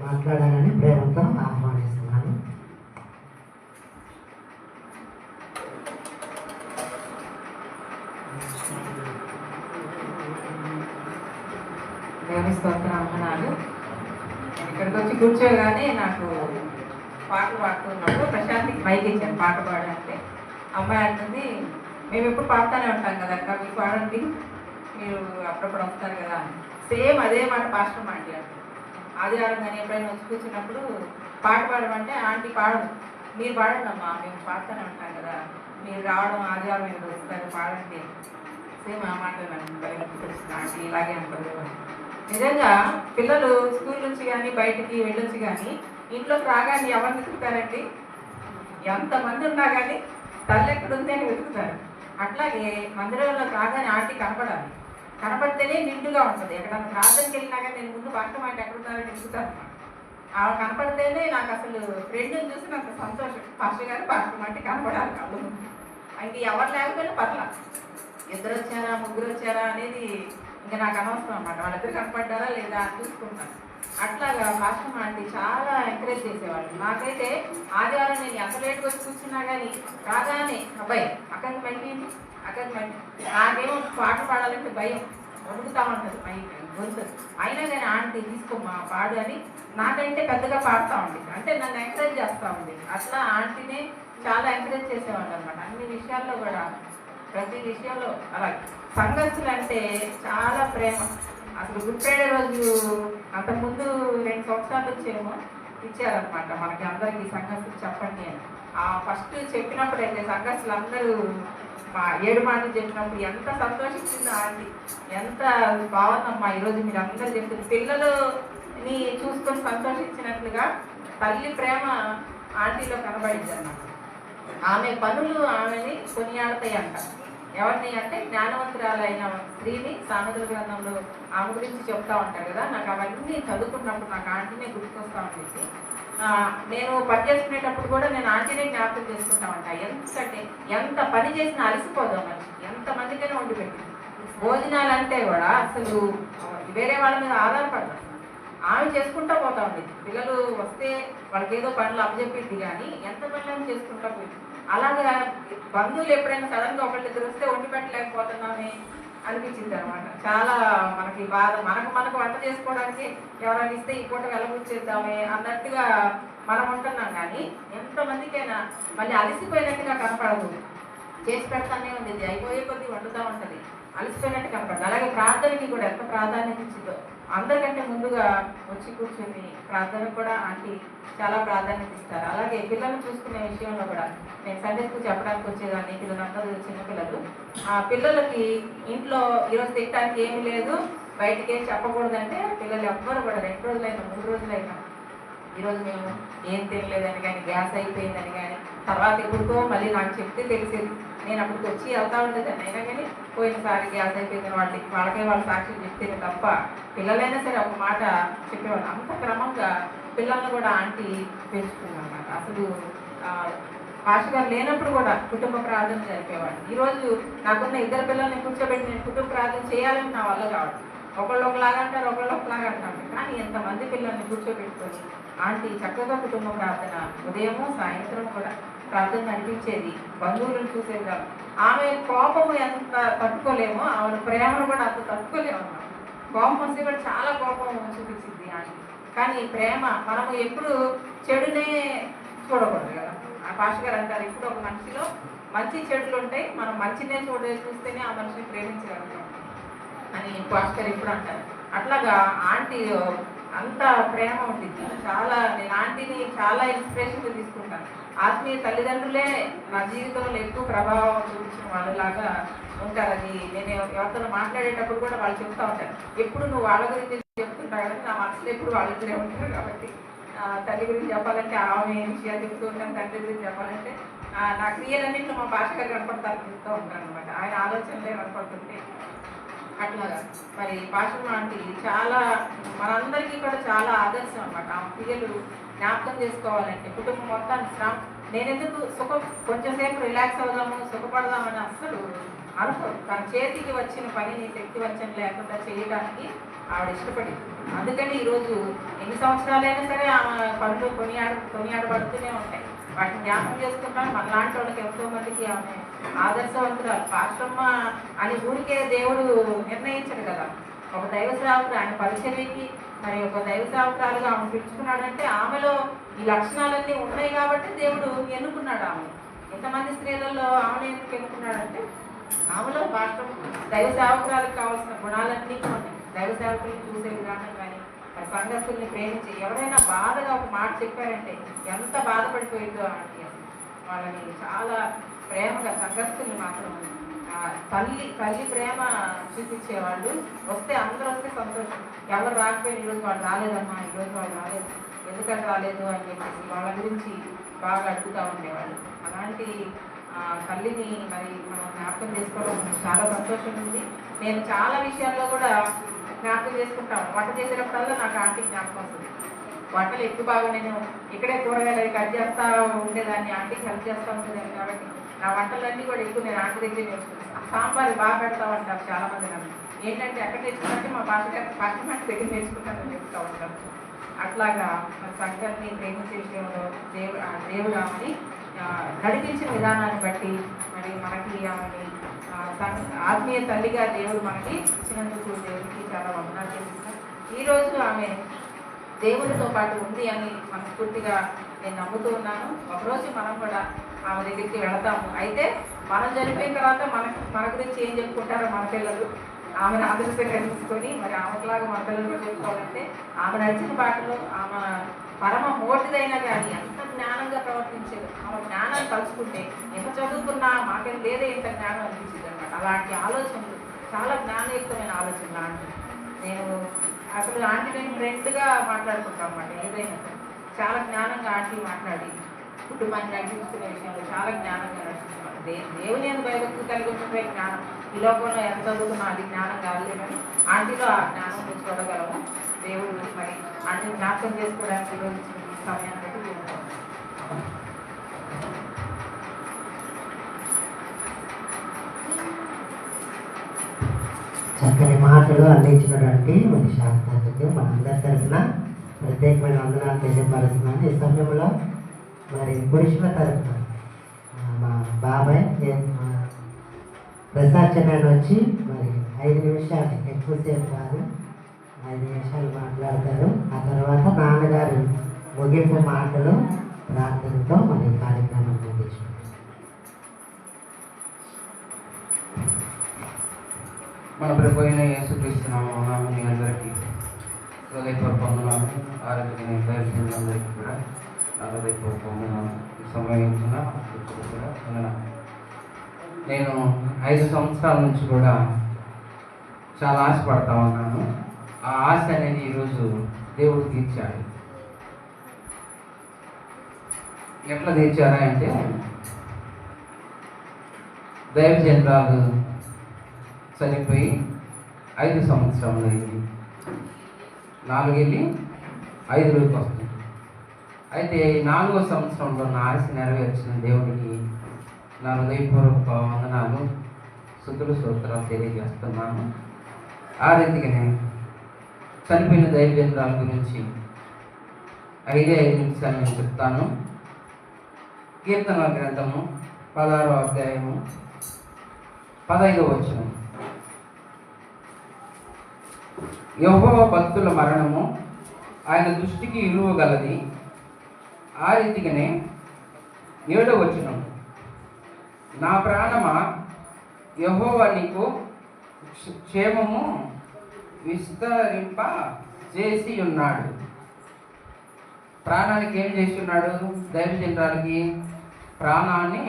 B: మాట్లాడాలని ప్రేమతో ఆహ్వానిస్తున్నాను.
E: దేవుని స్తోత్రం వందనాలు. ఇక్కడికి వచ్చి కూర్చోగానే నాకు పాటలు పాడుతున్నప్పుడు ప్రశాంత్కి మైక్ ఇచ్చాను పాట పాడంటే అమ్మాయి అంటుంది, మేము ఎప్పుడు పాడుతూనే ఉంటాం కదా అక్క, మీరు పాడండి, మీరు అప్పుడప్పుడు వస్తారు కదా. సేమ్ అదే మాట పాస్టర్ ఆంటీ అంటుంది. ఆదివారం కానీ ఎప్పుడైనా వచ్చి కూర్చున్నప్పుడు పాట పాడమంటే ఆంటీ పాడదు, మీరు పాడండి అమ్మా, మేము పాడుతూనే ఉంటాం కదా, మీరు రావడం ఆదివారం మీరు వస్తారు పాడండి. సేమ్ ఆ మాట నన్ను కలిగిస్తుంది ఆంటీ ఇలాగే అంటారు. నిజంగా పిల్లలు స్కూల్ నుంచి కానీ బయటికి వెళ్ళొచ్చి కానీ ఇంట్లోకి రాగానే ఎవరు వెతుకుతారండి? ఎంతమంది ఉన్నా కానీ తల్లి ఎక్కడుంది అని వెతుకుతారు. అట్లాగే మందిరంలో రాగానే ఆంటీ కనపడాలి, కనపడితేనే నిండుగా ఉంటుంది. ఎక్కడన్నా ప్రార్థనకి వెళ్ళినా కానీ నేను ముందు పక్క మాట ఎక్కడున్నారని వెతుకుతాను. ఆవిడ కనపడితేనే నాకు అసలు ఫ్రెండ్ని చూసి నాకు సంతోషం. పాస్టర్ గారు పాస్టర్ మాట కనపడాలి కళ్ళు. ఇంక ఎవరు లేకపోయినా పర్లా, ఇద్దరు వచ్చారా ముగ్గురు వచ్చారా అనేది ఇంకా నాకు అనవసరం అన్నమాట. వాళ్ళిద్దరు కనపడ్డారా లేదా అని చూసుకుంటాను. అట్లాగా పాస్టర్ ఆంటీ చాలా ఎంకరేజ్ చేసేవాళ్ళు. నాకైతే ఆదివారం నేను ఎంత లేట్గా వచ్చి కూర్చున్నా కానీ రాగానే అబ్బాయి అక్కడికి మళ్ళీంది అక్కడికి మళ్ళీ, నాకేమో పాట పాడాలంటే భయం, వణుకుతా ఉంటుంది మై గొంతు. అయినా కానీ ఆంటీ తీసుకోమా పాడు అని నాకంటే పెద్దగా పాడుతూ ఉండేది, అంటే నన్ను ఎంకరేజ్ చేస్తూ ఉండేది. అట్లా ఆంటీనే చాలా ఎంకరేజ్ చేసేవాళ్ళు అనమాట అన్ని విషయాల్లో కూడా, ప్రతి విషయంలో. అలాగే సంఘస్థులు అంటే చాలా ప్రేమ. అసలు గుడ్ ఫ్రైడే రోజు అంతకుముందు 2 సంవత్సరాలు వచ్చేమో ఇచ్చారనమాట మనకి అందరికీ సంఘస్థులు చెప్పండి అని. ఆ ఫస్ట్ చెప్పినప్పుడు అయితే సంఘస్థులు అందరూ మా 7 మాటలు చెప్పినప్పుడు ఎంత సంతోషించిందో ఆంటీ, ఎంత బాగుందమ్మా ఈరోజు మీరు అందరూ చెప్తుంది. పిల్లలని చూసుకొని సంతోషించినట్లుగా తల్లి ప్రేమ ఆంటీలో కనబడింది అన్నమాట. ఆమె పనులు ఆమెని కొనియాడతాయి అంట. ఎవరిని అంటే జ్ఞానవంతురాలైన స్త్రీని సామెతల గ్రంథంలో ఆమె గురించి చెప్తా ఉంటారు కదా. నాకు అవన్నీ చదువుకున్నప్పుడు నాకు ఆంటీనే గుర్తుకొస్తా ఉండేది. నేను పని చేసుకునేటప్పుడు కూడా నేను ఆంటీనే జ్ఞాపకం చేసుకుంటా ఉంటా. ఎందుకంటే ఎంత పని చేసినా అలసిపోదాం మనిషి, ఎంతమందికైనా వండి పెట్టింది. భోజనాలు అంటే కూడా అసలు వేరే వాళ్ళ మీద ఆధారపడదు, ఆమె చేసుకుంటా పోతా ఉండేది. పిల్లలు వస్తే వాళ్ళకి ఏదో పనులు అప్పచెప్పింది, కానీ ఎంత పనులను చేసుకుంటా పోయింది. అలాగా బంధువులు ఎప్పుడైనా సడన్గా ఒకళ్ళిద్దరు వస్తే వండి పెట్టలేకపోతున్నామే అనిపించింది అనమాట. చాలా మనకి బాధ. మనకు వంట చేసుకోవడానికి ఎవరైనా ఇస్తే ఈ పూట వెలబుచ్చేద్దామే అన్నట్టుగా మనం ఉంటున్నాం. కానీ ఎంతమందికైనా మళ్ళీ అలసిపోయినట్టుగా కనపడదు. చేసి పెడతానే ఉంది, అయిపోయే కొద్దీ వండుతూ ఉంటుంది, అలసిపోయినట్టు కనపడదు. అలాగే ప్రార్థనకి కూడా ఎంత ప్రాధాన్యత ఇచ్చిందో, అందరికంటే ముందుగా వచ్చి కూర్చొని ప్రార్థనకు కూడా ఆంటీ చాలా ప్రాధాన్యత ఇస్తారు. అలాగే పిల్లల్ని చూసుకునే విషయంలో కూడా నేను సండే స్కూల్ చెప్పడానికి వచ్చేదాన్ని. పిల్లలందరూ చిన్నపిల్లలు, ఆ పిల్లలకి ఇంట్లో ఈరోజు తిట్టడానికి ఏమీ లేదు, బయటకి ఏం చెప్పకూడదంటే పిల్లలు ఎవ్వరు కూడా 2 రోజులైనా 3 రోజులైనా ఈరోజు మేము ఏం తినలేదని కానీ, గ్యాస్ అయిపోయిందని కానీ, తర్వాత ఎప్పుడుకో మళ్ళీ నాకు చెప్తే తెలిసేది. నేను అప్పటికి వచ్చి వెళ్తా ఉండేదాన్ని. అయినా కానీ పోయినసారి గ్యాస్ అయిపోయిందని వాళ్ళకే వాళ్ళ సాక్షి చెప్తేనే తప్ప పిల్లలైనా సరే ఒక మాట చెప్పేవాళ్ళు. అంత క్రమంగా పిల్లల్ని కూడా ఆంటీ పెంచుకుందన్నమాట. అసలు పాస్టర్ గారు లేనప్పుడు కూడా కుటుంబ ప్రార్థన జరిపేవాడు. ఈరోజు నాకున్న 2 పిల్లల్ని కూర్చోబెట్టి నేను కుటుంబ ప్రార్థన చేయాలని నా వల్ల కావడం. ఒకళ్ళు ఒకలాగా అంటారు, ఒకళ్ళు ఒకలాగా అంటారు. కానీ ఎంతమంది పిల్లల్ని కూర్చోబెట్టుకొని ఆంటీ చక్కగా కుటుంబ ప్రార్థన ఉదయము సాయంత్రం కూడా ప్రార్థన నడిపించేది. బంధువులను చూసేది కాదు. ఆమె కోపము ఎంత తట్టుకోలేమో ఆమె ప్రేమను కూడా అంత తట్టుకోలేము అన్నమాట. కోపం వస్తే కూడా చాలా కోపం చూపించింది ఆంటీ. కానీ ప్రేమ మనము ఎప్పుడు చెడునే చూడకూడదు కదా. ఆ పాస్టర్ గారు అంటారు, ఇప్పుడు ఒక మనిషిలో మంచి చెడులు ఉంటాయి, మనం మంచినే చూస్తేనే ఆ మనిషిని ప్రేమించగలుగుతాం అని పాస్టర్ గారు ఎప్పుడు అంటారు. అట్లాగా ఆంటీ అంత ప్రేమ ఉంటుంది. చాలా నేను ఆంటీని చాలా ఇన్స్పిరేషన్గా తీసుకుంటాను. ఆత్మీయ తల్లిదండ్రులే నా జీవితంలో ఎక్కువ ప్రభావం చూపించిన వాళ్ళలాగా ఉంటారు. అది నేను ఎవరితో మాట్లాడేటప్పుడు కూడా వాళ్ళు చెప్తా ఉంటారు, ఎప్పుడు నువ్వు వాళ్ళ గురించి చెప్తుంటావు కదా, నా మనసులో ఎప్పుడు వాళ్ళ దగ్గరే ఉంటారు. కాబట్టి తల్లి గురించి చెప్పాలంటే ఆమె విషయాలు చెప్తూ ఉంటాను, తండ్రి గురించి చెప్పాలంటే నా క్రియలన్నింటిలో మా భాష గారు కనపడతారు చెప్తూ ఉంటాను అనమాట. ఆయన ఆలోచనలే కనపడుతుంటే అట్లాగా మరి పాషమ్మ ఆంటీ చాలా మనందరికీ కూడా చాలా ఆదర్శం అనమాట. ఆ క్రియలు జ్ఞాపకం చేసుకోవాలంటే కుటుంబం మొత్తాన్ని నేనెందుకు కొంచెంసేపు రిలాక్స్ అవుదాము సుఖపడదామని అస్సలు అనుకోరు. తన చేతికి వచ్చిన పనిని శక్తి వచ్చం లేకుండా చేయడానికి ఆవిడ ఇష్టపడింది. అందుకని ఈరోజు ఎన్ని సంవత్సరాలైనా సరే ఆమె పనులు కొనియాడబడుతూనే ఉంటాయి. వాటిని జ్ఞాపకం చేసుకుంటాం. మనలాంటి వాళ్ళకి ఎంతో మందికి ఆమె ఆదర్శవంతురాలు. పాస్టమ్మ అని ఊరికే దేవుడు నిర్ణయించడు కదా. ఒక దైవ సేవకుడు ఆయన పరిచర్యకి మరి ఒక దైవ సేవకురాలుగా ఆమె పిలుచుకున్నాడంటే ఆమెలో ఈ లక్షణాలన్నీ ఉన్నాయి కాబట్టి దేవుడు ఎన్నుకున్నాడు ఆమె. ఎంతమంది స్త్రీలలో ఆమెను ఎందుకు ఎన్నుకున్నాడంటే ఆమెలో పాస్టమ్ దైవ సేవకురాలకు కావాల్సిన గుణాలన్నీ ఉన్నాయి. దైవ సేవకులను చూసే విధానం కానీ సంఘస్థుల్ని ప్రేమించి ఎవరైనా బాధగా ఒక మాట చెప్పారంటే ఎంత బాధపడిపోయిందో ఆంటీ. వాళ్ళని చాలా ప్రేమగా సంఘస్థుల్ని మాత్రం తల్లి ప్రేమ చూపించేవాళ్ళు. వస్తే అందరూ వస్తే సంతోషం, ఎవరు రాకపోయినా ఈరోజు వాళ్ళు రాలేదమ్మా, ఈరోజు వాళ్ళు రాలేదు, ఎందుకంటే రాలేదు అని చెప్పేసి వాళ్ళ గురించి బాగా అడుగుతూ ఉండేవాళ్ళు. అలాంటి తల్లిని మరి మనం జ్ఞాపకం చేసుకోవడం చాలా సంతోషం ఉంది. నేను చాలా విషయాల్లో కూడా జ్ఞాపకం చేసుకుంటాను. వంట చేసేటప్పుడల్లా నాకు ఆంటీ జ్ఞాపకం వస్తుంది. వంటలు ఎక్కువ బాగా నేను ఇక్కడే కూరగాయలు కట్ చేస్తూ ఉండేదాన్ని, ఆంటీకి హెల్ప్ చేస్తూ ఉండేదాన్ని. కాబట్టి నా వంటలన్నీ కూడా ఎక్కువ నేను ఆంటీ దగ్గర నేర్చుకున్నాను. సాంబార్ బాగా పెడతా ఉంటారు చాలామంది. నన్ను ఏంటంటే ఎక్కడ నేర్చుకుంటే మా పాఠశాల దగ్గర నేర్చుకుంటానని చెప్తూ ఉంటారు. అట్లాగా మన సంఘాన్ని ప్రేమించే విషయంలో దేవుడు ఆమెని నడిపించిన విధానాన్ని బట్టి మరి మనకి ఆమెని ఆత్మీయ తల్లిగా దేవుడు మనకి ఇచ్చినందుకు దేవుడికి చాలా వందనాలు చేస్తున్నాం. ఈరోజు ఆమె దేవుడితో పాటు ఉంది అని మనస్ఫూర్తిగా నేను నమ్ముతూ ఉన్నాను. ఒకరోజు మనం కూడా ఆమె దగ్గరికి వెళతాము. అయితే మనం చనిపోయిన తర్వాత మన గురించి ఏం చెప్పుకుంటారో మన పిల్లలు ఆమెను ఆదర్శంగా తీసుకొని మరి ఆమెలాగా మన పిల్లలు చెప్పుకోవాలంటే ఆమె నడిచిన బాటలో ఆమె పరమ మోటిదైనా కానీ ఎంత జ్ఞానంగా ప్రవర్తించేది. ఆమె జ్ఞానాన్ని కలుసుకుంటే ఎంత చదువుకున్నా మాకేం లేదే ఇంత జ్ఞానం అనిపించింది అనమాట. అలాంటి ఆలోచనలు చాలా జ్ఞానయుక్తమైన ఆలోచనలు ఆంటీ. నేను అసలు ఆంటీ నేను ఫ్రెండ్గా మాట్లాడుకుంటాం అన్నమాట. ఏదైనా సరే చాలా జ్ఞానంగా ఆంటీ మాట్లాడి కుటుంబాన్ని నడిపించుకునే విషయంలో చాలా జ్ఞానంగా నడుస్తున్నాడు. దేవుని అని భయభక్తి కలిగి ఉండే జ్ఞానం ఈ లోకంలో ఎంత చదువుతున్నా అది జ్ఞానం కావాలి కానీ ఆంటీలో ఆ జ్ఞానం చూడగలము. దేవుడు మరి ఆంటీని జ్ఞాపకం చేసుకోవడానికి ఈరోజు ఈ సమయాన్ని బట్టి చూస్తాం.
B: చక్కని మాటలు అందించినటువంటి మన శాంతకు మనందరి తరఫున ప్రత్యేకమైన వందనాలు తెలియపరుస్తున్నాను. ఈ సమయంలో మరి పురుషుల తరఫున మా బాబాయ్ ప్రసాద్ చెన్నాడు వచ్చి మరి 5 నిమిషాలు, ఎక్కువసేపు కాదు 5 నిమిషాలు మాట్లాడతారు. ఆ తర్వాత నాన్నగారు ముగింపు మాటలు ప్రార్థనతో మరి కార్యక్రమం ముగించుకుంటారు.
F: మన ప్రభు అయిన యేసుక్రీస్తు నామమున మీ అందరికీ హృదయపూర్వక వందనాలు. ఆరోగ్యమైన దైవజనులందరికీ కూడా నా హృదయపూర్వక వందనాలు. ఈ సమయం ఇచ్చిన వ్యక్తులకు కూడా వందనాలు. నేను 5 సంవత్సరాల నుంచి కూడా చాలా ఆశపడతా ఉన్నాను. ఆ ఆశ అనేది ఈరోజు దేవుడు తీర్చాడు. ఎట్లా తీర్చారా అంటే దైవజనురాలు చనిపోయి 5 సంవత్సరాలు అయింది. 4 వెళ్ళి 5 వస్తుంది. అయితే 4వ సంవత్సరంలో నా ఆశ నెరవేర్చిన దేవుడికి నా హృదయపూర్వక వందనాలు, స్తుతులు, స్తోత్రాలు తెలియజేస్తున్నాను. ఆ రీతిగానే చనిపోయిన దైవజనురాల గురించి 5 నిమిషాలు నేను చెప్తాను. కీర్తనల గ్రంథము 16వ అధ్యాయము 15వ వచనం. యెహోవా భక్తుల మరణము ఆయన దృష్టికి విలువగలది. ఆ రీతిగానే 7వ వచనం. నా ప్రాణమా యెహోవా నీకు క్షేమము విస్తరింప చేసి ఉన్నాడు. ప్రాణానికి ఏం చేసి ఉన్నాడు? దైవజనురాలకి ప్రాణాన్ని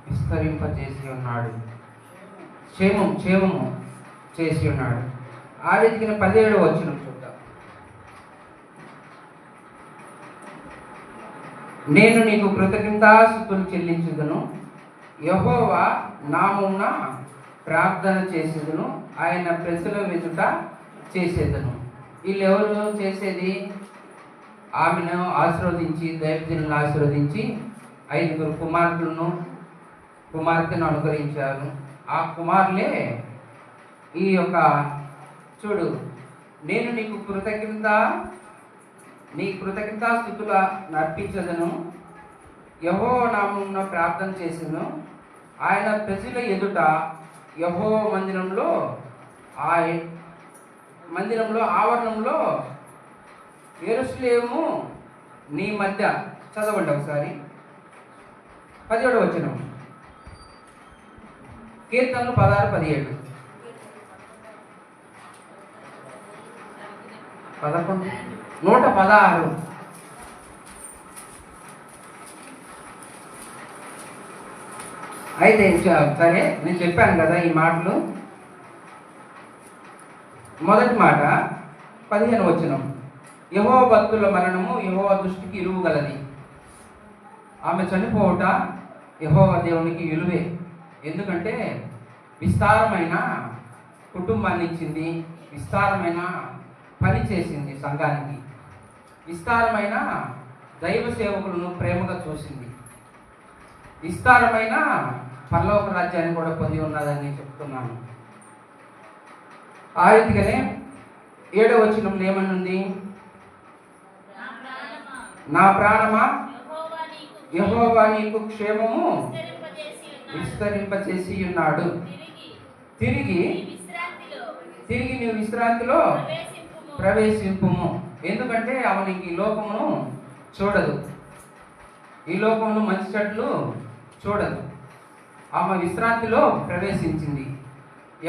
F: విస్తరింప చేసి ఉన్నాడు. క్షేమము చేసి ఉన్నాడు. ఆ రీతికి 17వ వచనం చూద్దాం. నేను నీకు కృతజ్ఞతాస్తుతులు చెల్లించుదును, యెహోవా నామమున ప్రార్థన చేసేదును, ఆయన ప్రజల ఎదుట చేసేదను. వీళ్ళు ఎవరు చేసేది? ఆమెను ఆశీర్వదించి, దైవజనులను ఆశీర్వదించి 5 కుమార్తెను అనుగ్రహించారు. ఆ కుమారులే ఈ యొక్క చూడు, నేను నీకు కృతజ్ఞతాస్తుతుల నర్పించదను, యెహోవా నామమున ప్రార్థన చేసెను, ఆయన ప్రజల ఎదుట యెహోవా మందిరంలో ఆవరణంలో యెరూషలేము నీ మధ్య. చదవండి ఒకసారి 17వ వచనం. కీర్తనలు 16, 17, 116. అయితే సరే, నేను చెప్పాను కదా ఈ మాటలు. మొదటి మాట 15వ వచనం. యెహోవా భక్తుల మరణము యెహోవా దృష్టికి విలువగలది. ఆమె చనిపోవట యెహోవా దేవునికి విలువే. ఎందుకంటే విస్తారమైన కుటుంబాన్ని ఇచ్చింది, విస్తారమైన పని చేసింది సంఘానికి, విస్తారమైన దైవ సేవకులను ప్రేమగా చూసింది, విస్తారమైన పరలోక రాజ్యాన్ని కూడా పొంది ఉన్నదని చెప్తున్నాను. ఆ రీతిగానే 7వ వచనంలో ఏమనుంది? నా ప్రాణమా యెహోవా నీకు క్షేమము విస్తరింపచేసి ఉన్నాడు. తిరిగి నీవు విశ్రాంతిలో ప్రవేశింపుము. ఎందుకంటే ఆమెకి ఈ లోకమును చూడదు, ఈ లోకమును మంచి చెట్లు చూడదు. ఆమె విశ్రాంతిలో ప్రవేశించింది.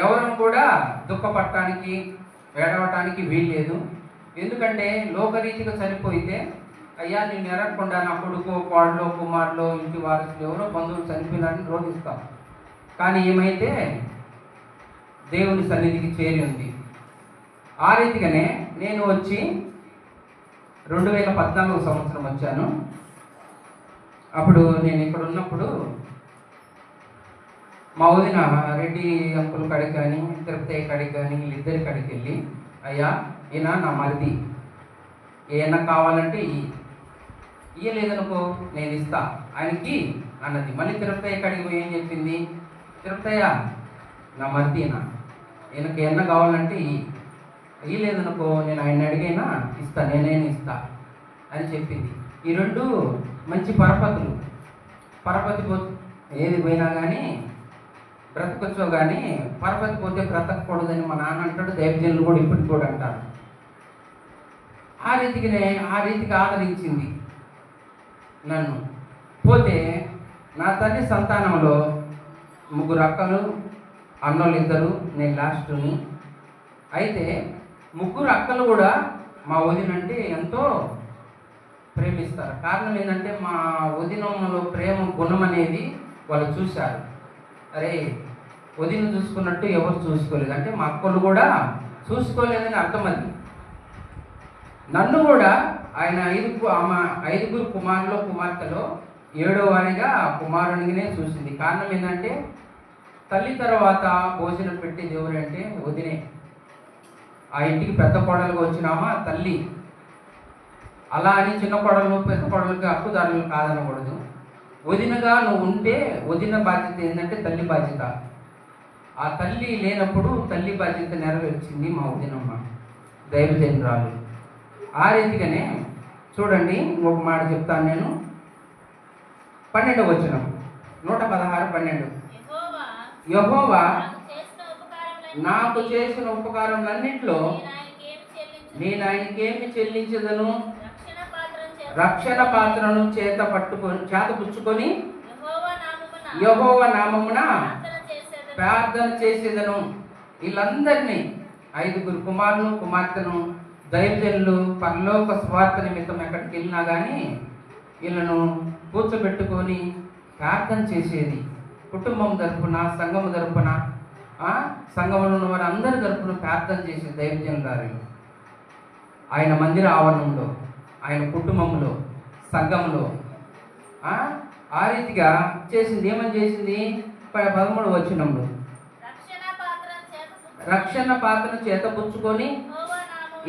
F: ఎవరు కూడా దుఃఖపడటానికి, ఏడవటానికి వీల్లేదు. ఎందుకంటే లోకరీతిగా చనిపోయితే, అయ్యా నేను ఎరగకుండా నా కొడుకు, కోడలో, కుమారులో, ఇంటి వారసులు ఎవరో బంధువులు చనిపోయినారని రోధిస్తాం. కానీ ఏమైతే దేవుని సన్నిధికి చేరి ఉంది. ఆ రీతిగానే నేను వచ్చి 2014 సంవత్సరం వచ్చాను. అప్పుడు నేను ఇక్కడ ఉన్నప్పుడు మా వదిన రెడ్డి అంకుల్ కాడికి కానీ తిరుపతి కాడికి కానీ వీళ్ళిద్దరి కాడికి వెళ్ళి, అయ్యా ఈయన నా మరిది, ఏమన్నా కావాలంటే ఇయ్యలేదనుకో నేను ఇస్తా ఆయనకి అన్నది. మళ్ళీ తిరుపతి కాడికి పోయి ఏం చెప్పింది, తిరుపతయ్య నా మరిదినా, ఈయనకి ఏమన్నా కావాలంటే ఇయ్యలేదనుకో నేను ఆయన అడిగైనా ఇస్తా, నేనైనా ఇస్తా అని చెప్పింది. ఈ రెండు మంచి పరపతులు. పరపతి ఏది పోయినా కానీ బ్రతకొచ్చో కానీ పరపతి పోతే బ్రతకూడదని మా నాన్న అంటాడు, దైవజనులు కూడా ఇప్పటికి కూడా అంటారు. ఆ రీతికి ఆదరించింది నన్ను. పోతే నా తల్లి సంతానంలో 3 అక్కలు, అన్నోళ్ళు 2, నేను లాస్ట్ని. అయితే 3 అక్కలు కూడా మా వదినంటే ఎంతో ప్రేమిస్తారు. కారణం ఏంటంటే మా వదినంలో ప్రేమ గుణం అనేది వాళ్ళు చూశారు. అరే వదిన చూసుకున్నట్టు ఎవరు చూసుకోలేదు అంటే మా అక్కలు కూడా చూసుకోలేదని అర్థం. అది నన్ను కూడా ఆయన 5 కుమార్తెలో 7వ వారిగా కుమారునిగానే చూసింది. కారణం ఏంటంటే తల్లి తర్వాత భోజనం పెట్టేది ఎవరంటే వదినే. ఆ ఇంటికి పెద్ద కోడలుగా వచ్చినామా తల్లి. అలా అని చిన్న కోడలు పెద్ద కోడలకి హక్కుదారులు కాదనకూడదు. వదినగా నువ్వు ఉంటే వదిన బాధ్యత ఏంటంటే తల్లి బాధ్యత. ఆ తల్లి లేనప్పుడు తల్లి బాధ్యత నెరవేర్చింది మా వదినమ్మ, దైవజనురాలు. ఆ రీతిగానే చూడండి, ఒక మాట చెప్తాను నేను. 12వ వచనం 116:12. యెహోవా నాకు చేసిన ఉపకారములన్నింటిలో నేను ఆయనకేమి చెల్లించదను? రక్షణ పాత్రను చేతపుచ్చుకొని యెహోవా నామమున ప్రార్థన చేసేదను. వీళ్ళందరినీ 5 కుమారులు కుమార్తెను దైవజనులు పరలోక స్వార్థ నిమిత్తం ఎక్కడికి వెళ్ళినా కానీ వీళ్ళను కూర్చోబెట్టుకొని ప్రార్థన చేసేది. కుటుంబం తరపున, సంఘము తరపున, సంఘంలో ఉన్న వారు అందరి తరపున ప్రార్థన చేసేది దైవజనులు. ఆయన మందిర ఆవరణంలో, ఆయన కుటుంబంలో, సంఘంలో ఆ రీతిగా చేసింది. ఏమని చేసింది? 13వ వచనంలో రక్షణ పాత్రను చేతపుచ్చుకొని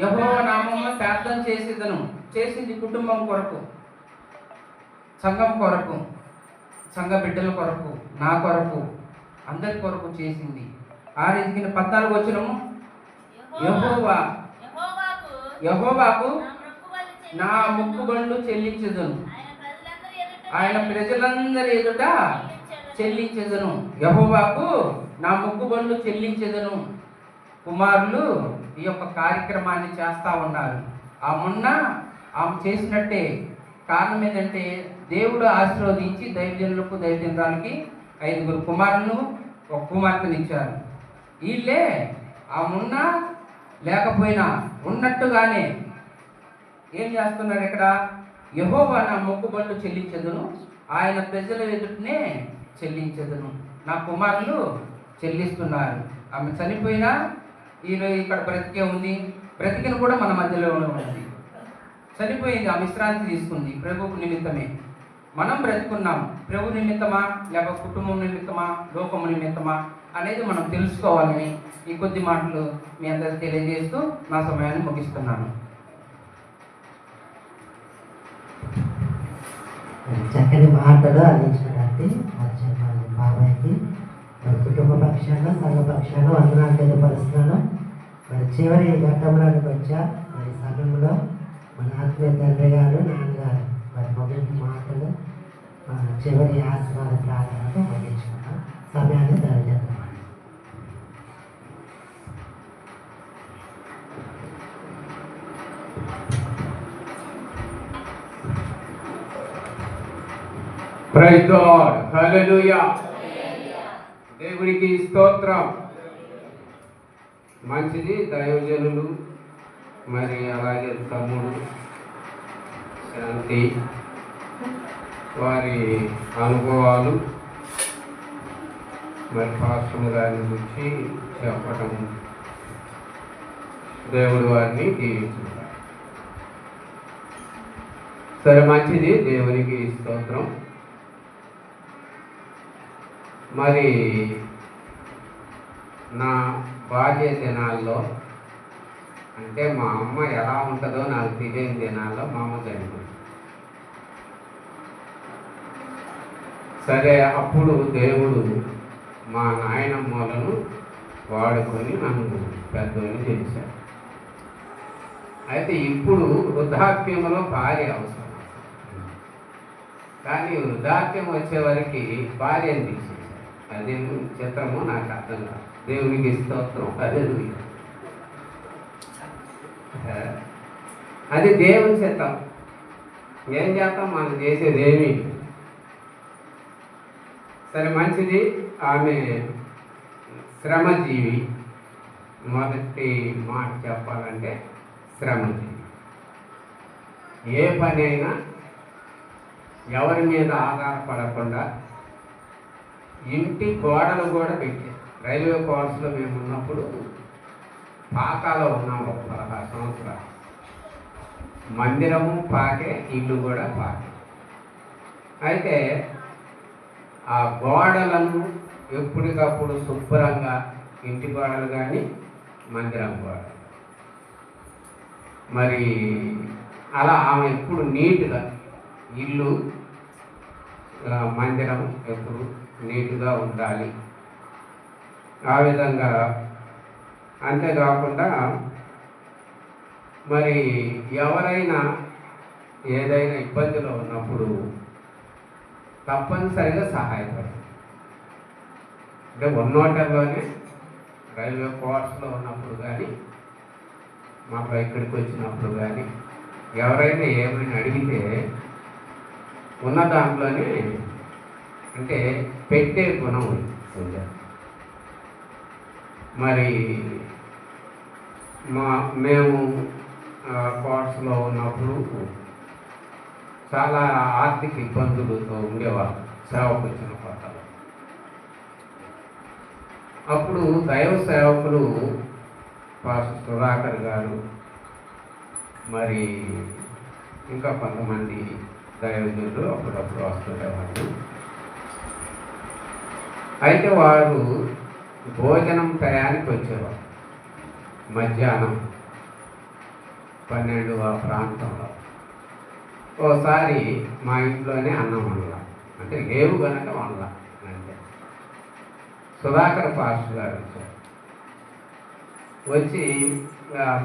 F: యెహోవా నామమున ప్రార్థన చేసేదను. చేసింది కుటుంబం కొరకు, సంఘం కొరకు, సంఘ బిడ్డల కొరకు, నా కొరకు, అందరి కొరకు చేసింది. ఆ రీతికి 14వ వచనము యెహోవాకు నా మొక్కుబడులు చెల్లించెదను, ఆయన ప్రజలందరి ఎదుట చెల్లించెదను. యెహోవాకు నా మొక్కుబడులు చెల్లించెదను. కుమారులు ఈ యొక్క కార్యక్రమాన్ని చేస్తూ ఉన్నారు. ఆమె చేసినట్టే. కారణం ఏంటంటే దేవుడు ఆశీర్వదించి దైవజనులకు, దైవజనురాలకి 5 కుమారులను, 1 కుమార్తెనిచ్చారు. వీళ్ళే ఆమె లేకపోయినా ఉన్నట్టుగానే ఏం చేస్తున్నారు ఇక్కడ? యెహోవా నా మొక్కుబడులు చెల్లించదును, ఆయన ప్రజల ఎదుటనే చెల్లించదును. నా కుమారులు చెల్లిస్తున్నారు. ఆమె చనిపోయినా ఈరోజు ఇక్కడ బ్రతికే ఉంది, బ్రతికిన కూడా మన మధ్యలోనే ఉంది. చనిపోయింది, ఆ విశ్రాంతి తీసుకుంది ప్రభువు నిమిత్తమే. మనం బ్రతుకున్నాం ప్రభు నిమిత్తమా లేక కుటుంబం నిమిత్తమా, లోకము నిమిత్తమా అనేది మనం తెలుసుకోవాలని ఈ కొద్ది మాటలు మీ అందరికి తెలియజేస్తూ నా సమయాన్ని ముగిస్తున్నాను.
B: చక్కని మాటలు అందించినటువంటి బాబాయ్కి మరి కుటుంబ పక్షాన, సంఘ పక్షాన వందనాలు తెలియపరుస్తున్నాను. మరి చివరి ఘట్టంలోనికి వచ్చా. మరి సమయంలో మన ఆత్మీయ తండ్రి గారు, నాన్నగారు మరి మొదటి మాటలు చివరి ఆశీర్వాద ప్రార్థనతో ముగించుకున్నాం. సమయాన్ని తెలియజేద్దాం.
G: ప్రైజ్ గాడ్, హల్లెలూయా. దేవునికి స్తోత్రం. మంచిది. దైవజనులు మరి అలాగే తమ్ముడు శాంతి వారి అనుభవాలు మరి పాస్టర్ గారిని గురించి చెప్పటం దేవుడు వారిని దీవించుతారు. సరే, మంచిది. దేవునికి స్తోత్రం. మరి నా బాల్య దినాల్లో అంటే మా అమ్మ ఎలా ఉంటుందో నాకు తెలియని దినాల్లో మా అమ్మ చనిపోయింది. సరే, అప్పుడు దేవుడు మా నాయనమ్మలను వాడుకొని నన్ను పెద్దోని చేశాడు. అయితే ఇప్పుడు వృద్ధాప్యంలో భార్య అవసరం, కానీ వృద్ధాప్యం వచ్చేవరకు భార్యను తీసేశాడు. అదే చిత్రము నాకు అర్థం కాదు. దేవునికి స్తోత్రం. అది దేవుని చిత్తం. ఏం చేస్తాం, మనం చేసేది ఏమి. సరే, మంచిది. ఆమె శ్రమజీవి. మొదటి మాట చెప్పాలంటే శ్రమజీవి. ఏ పని అయినా ఎవరి మీద ఆధారపడకుండా ఇంటి గోడలు కూడా పెట్టారు. రైల్వే కోర్సులో మేము ఉన్నప్పుడు పాకాలో ఉన్నాం ఒక 16 సంవత్సరాలు. మందిరము పాకే, ఇల్లు కూడా పాకే. అయితే ఆ గోడలను ఎప్పటికప్పుడు శుభ్రంగా, ఇంటి గోడలు కానీ మందిరం గోడలు, మరి అలా ఆమె ఎప్పుడు నీట్గా, ఇల్లు మందిరం ఎప్పుడు నీట్గా ఉండాలి. ఆ విధంగా. అంతేకాకుండా మరి ఎవరైనా ఏదైనా ఇబ్బందిలో ఉన్నప్పుడు తప్పనిసరిగా సహాయపడాలి. అంటే ఉన్నోటల్లోనే రైల్వే కోర్సులో ఉన్నప్పుడు కానీ, మాకు ఇక్కడికి వచ్చినప్పుడు కానీ ఎవరైనా ఏమైనా అడిగితే ఉన్న దాంట్లోనే అంటే పెట్టే గుణం ఉంది. మరి మేము కోర్సులో ఉన్నప్పుడు చాలా ఆర్థిక ఇబ్బందులతో ఉండేవాళ్ళు సేవకు వచ్చిన కొత్తలో. అప్పుడు దైవ సేవకులు పాస్టర్ సుధాకర్ గారు, మరి ఇంకా కొంతమంది దైవజనులు అప్పుడప్పుడు వస్తుండేవాళ్ళు. అయితే వారు భోజనం టయానికి వచ్చేవారు. మధ్యాహ్నం 12 ఆ ప్రాంతంలో ఓసారి మా ఇంట్లోనే అన్నం వండాల, అంటే లేవు కనుక వండాల. అంటే సుధాకర్ పాస్టర్ గారు వచ్చారు. వచ్చి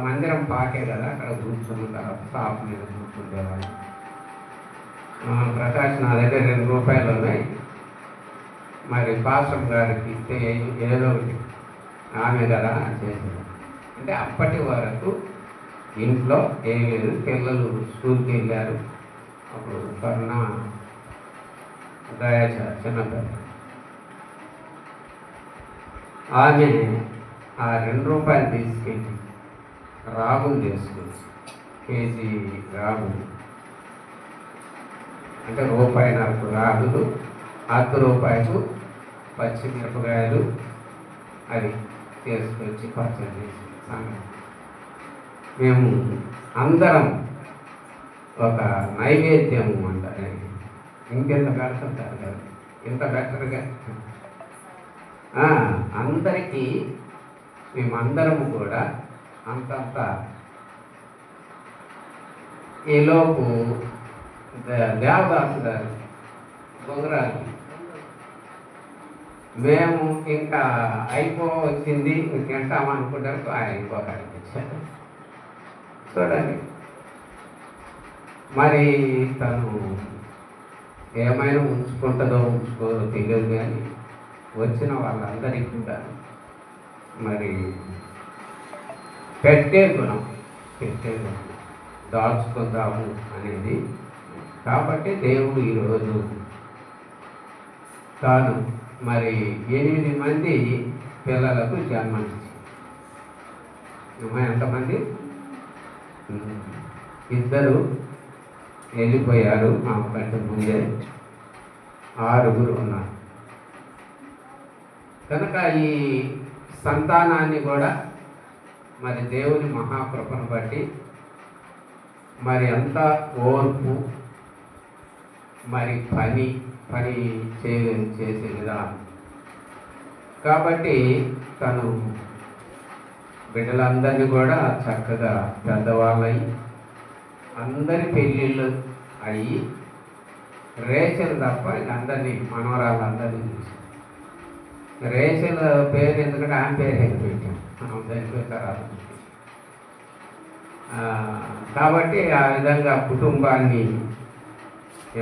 G: మందిరం పాకే కదా, అక్కడ కూర్చున్న తర్వాత షాప్ మీద కూర్చుండేవాళ్ళు. ప్రకాష్, నా దగ్గర 2 రూపాయలు ఉన్నాయి, మరి పాస్టర్ గారికి ఇస్తే ఏదో ఒకటి ఆమె కదా చేసింది. అంటే అప్పటి వరకు ఇంట్లో ఏం లేదు. పిల్లలు స్కూల్కి వెళ్ళారు. అప్పుడు కరుణ, దయాచార చిన్నపిల్ల. ఆమె ఆ 2 రూపాయలు తీసుకెళ్ళి రాగులు చేసుకుంది. కేజీ రాగులు అంటే ₹1.5 రాగులు, ₹10 పచ్చిమిరపకాయలు అది తీసుకొచ్చి పచ్చడి చేసి మేము అందరం ఒక నైవేద్యం అంటారు. ఇంకెంత పెడుతుంటారు కదా, ఇంత బెటర్గా అందరికీ మేమందరము కూడా అంతంత. ఈలోపు దేవదాసు గారు బొంగరాలు, మేము ఇంకా వచ్చింది తింటామనుకుంటారు, ఆయన ఇంకొకరికి ఇచ్చారు. చూడండి, మరి తను ఏమైనా ఉంచుకుంటుందో ఉంచుకోదో తెలియదు, కానీ వచ్చిన వాళ్ళందరికీ కూడా మరి పెట్టే గుణం దాచుకుందాము అనేది. కాబట్టి దేవుడు ఈరోజు తాను మరి 8 మంది పిల్లలకు జన్మనిచ్చి, ఎంతమంది? 2 వెళ్ళిపోయారు మా కంటే ముందే, 6 ఉన్నారు. కనుక ఈ సంతానాన్ని కూడా మరి దేవుని మహాకృపను బట్టి మరి అంత ఓర్పు, మరి పని చేసే విధానం కాబట్టి తను బిడ్డలందరినీ కూడా చక్కగా పెద్దవాళ్ళయి అందరి పెళ్ళిళ్ళు అయ్యి రేచలు తప్ప అందరినీ మనవరాళ్ళందరినీ చూసి రేచల పేరు ఎందుకంటే ఆమె పేరు అయితే పెట్టాం చనిపోతారు. కాబట్టి ఆ విధంగా కుటుంబాన్ని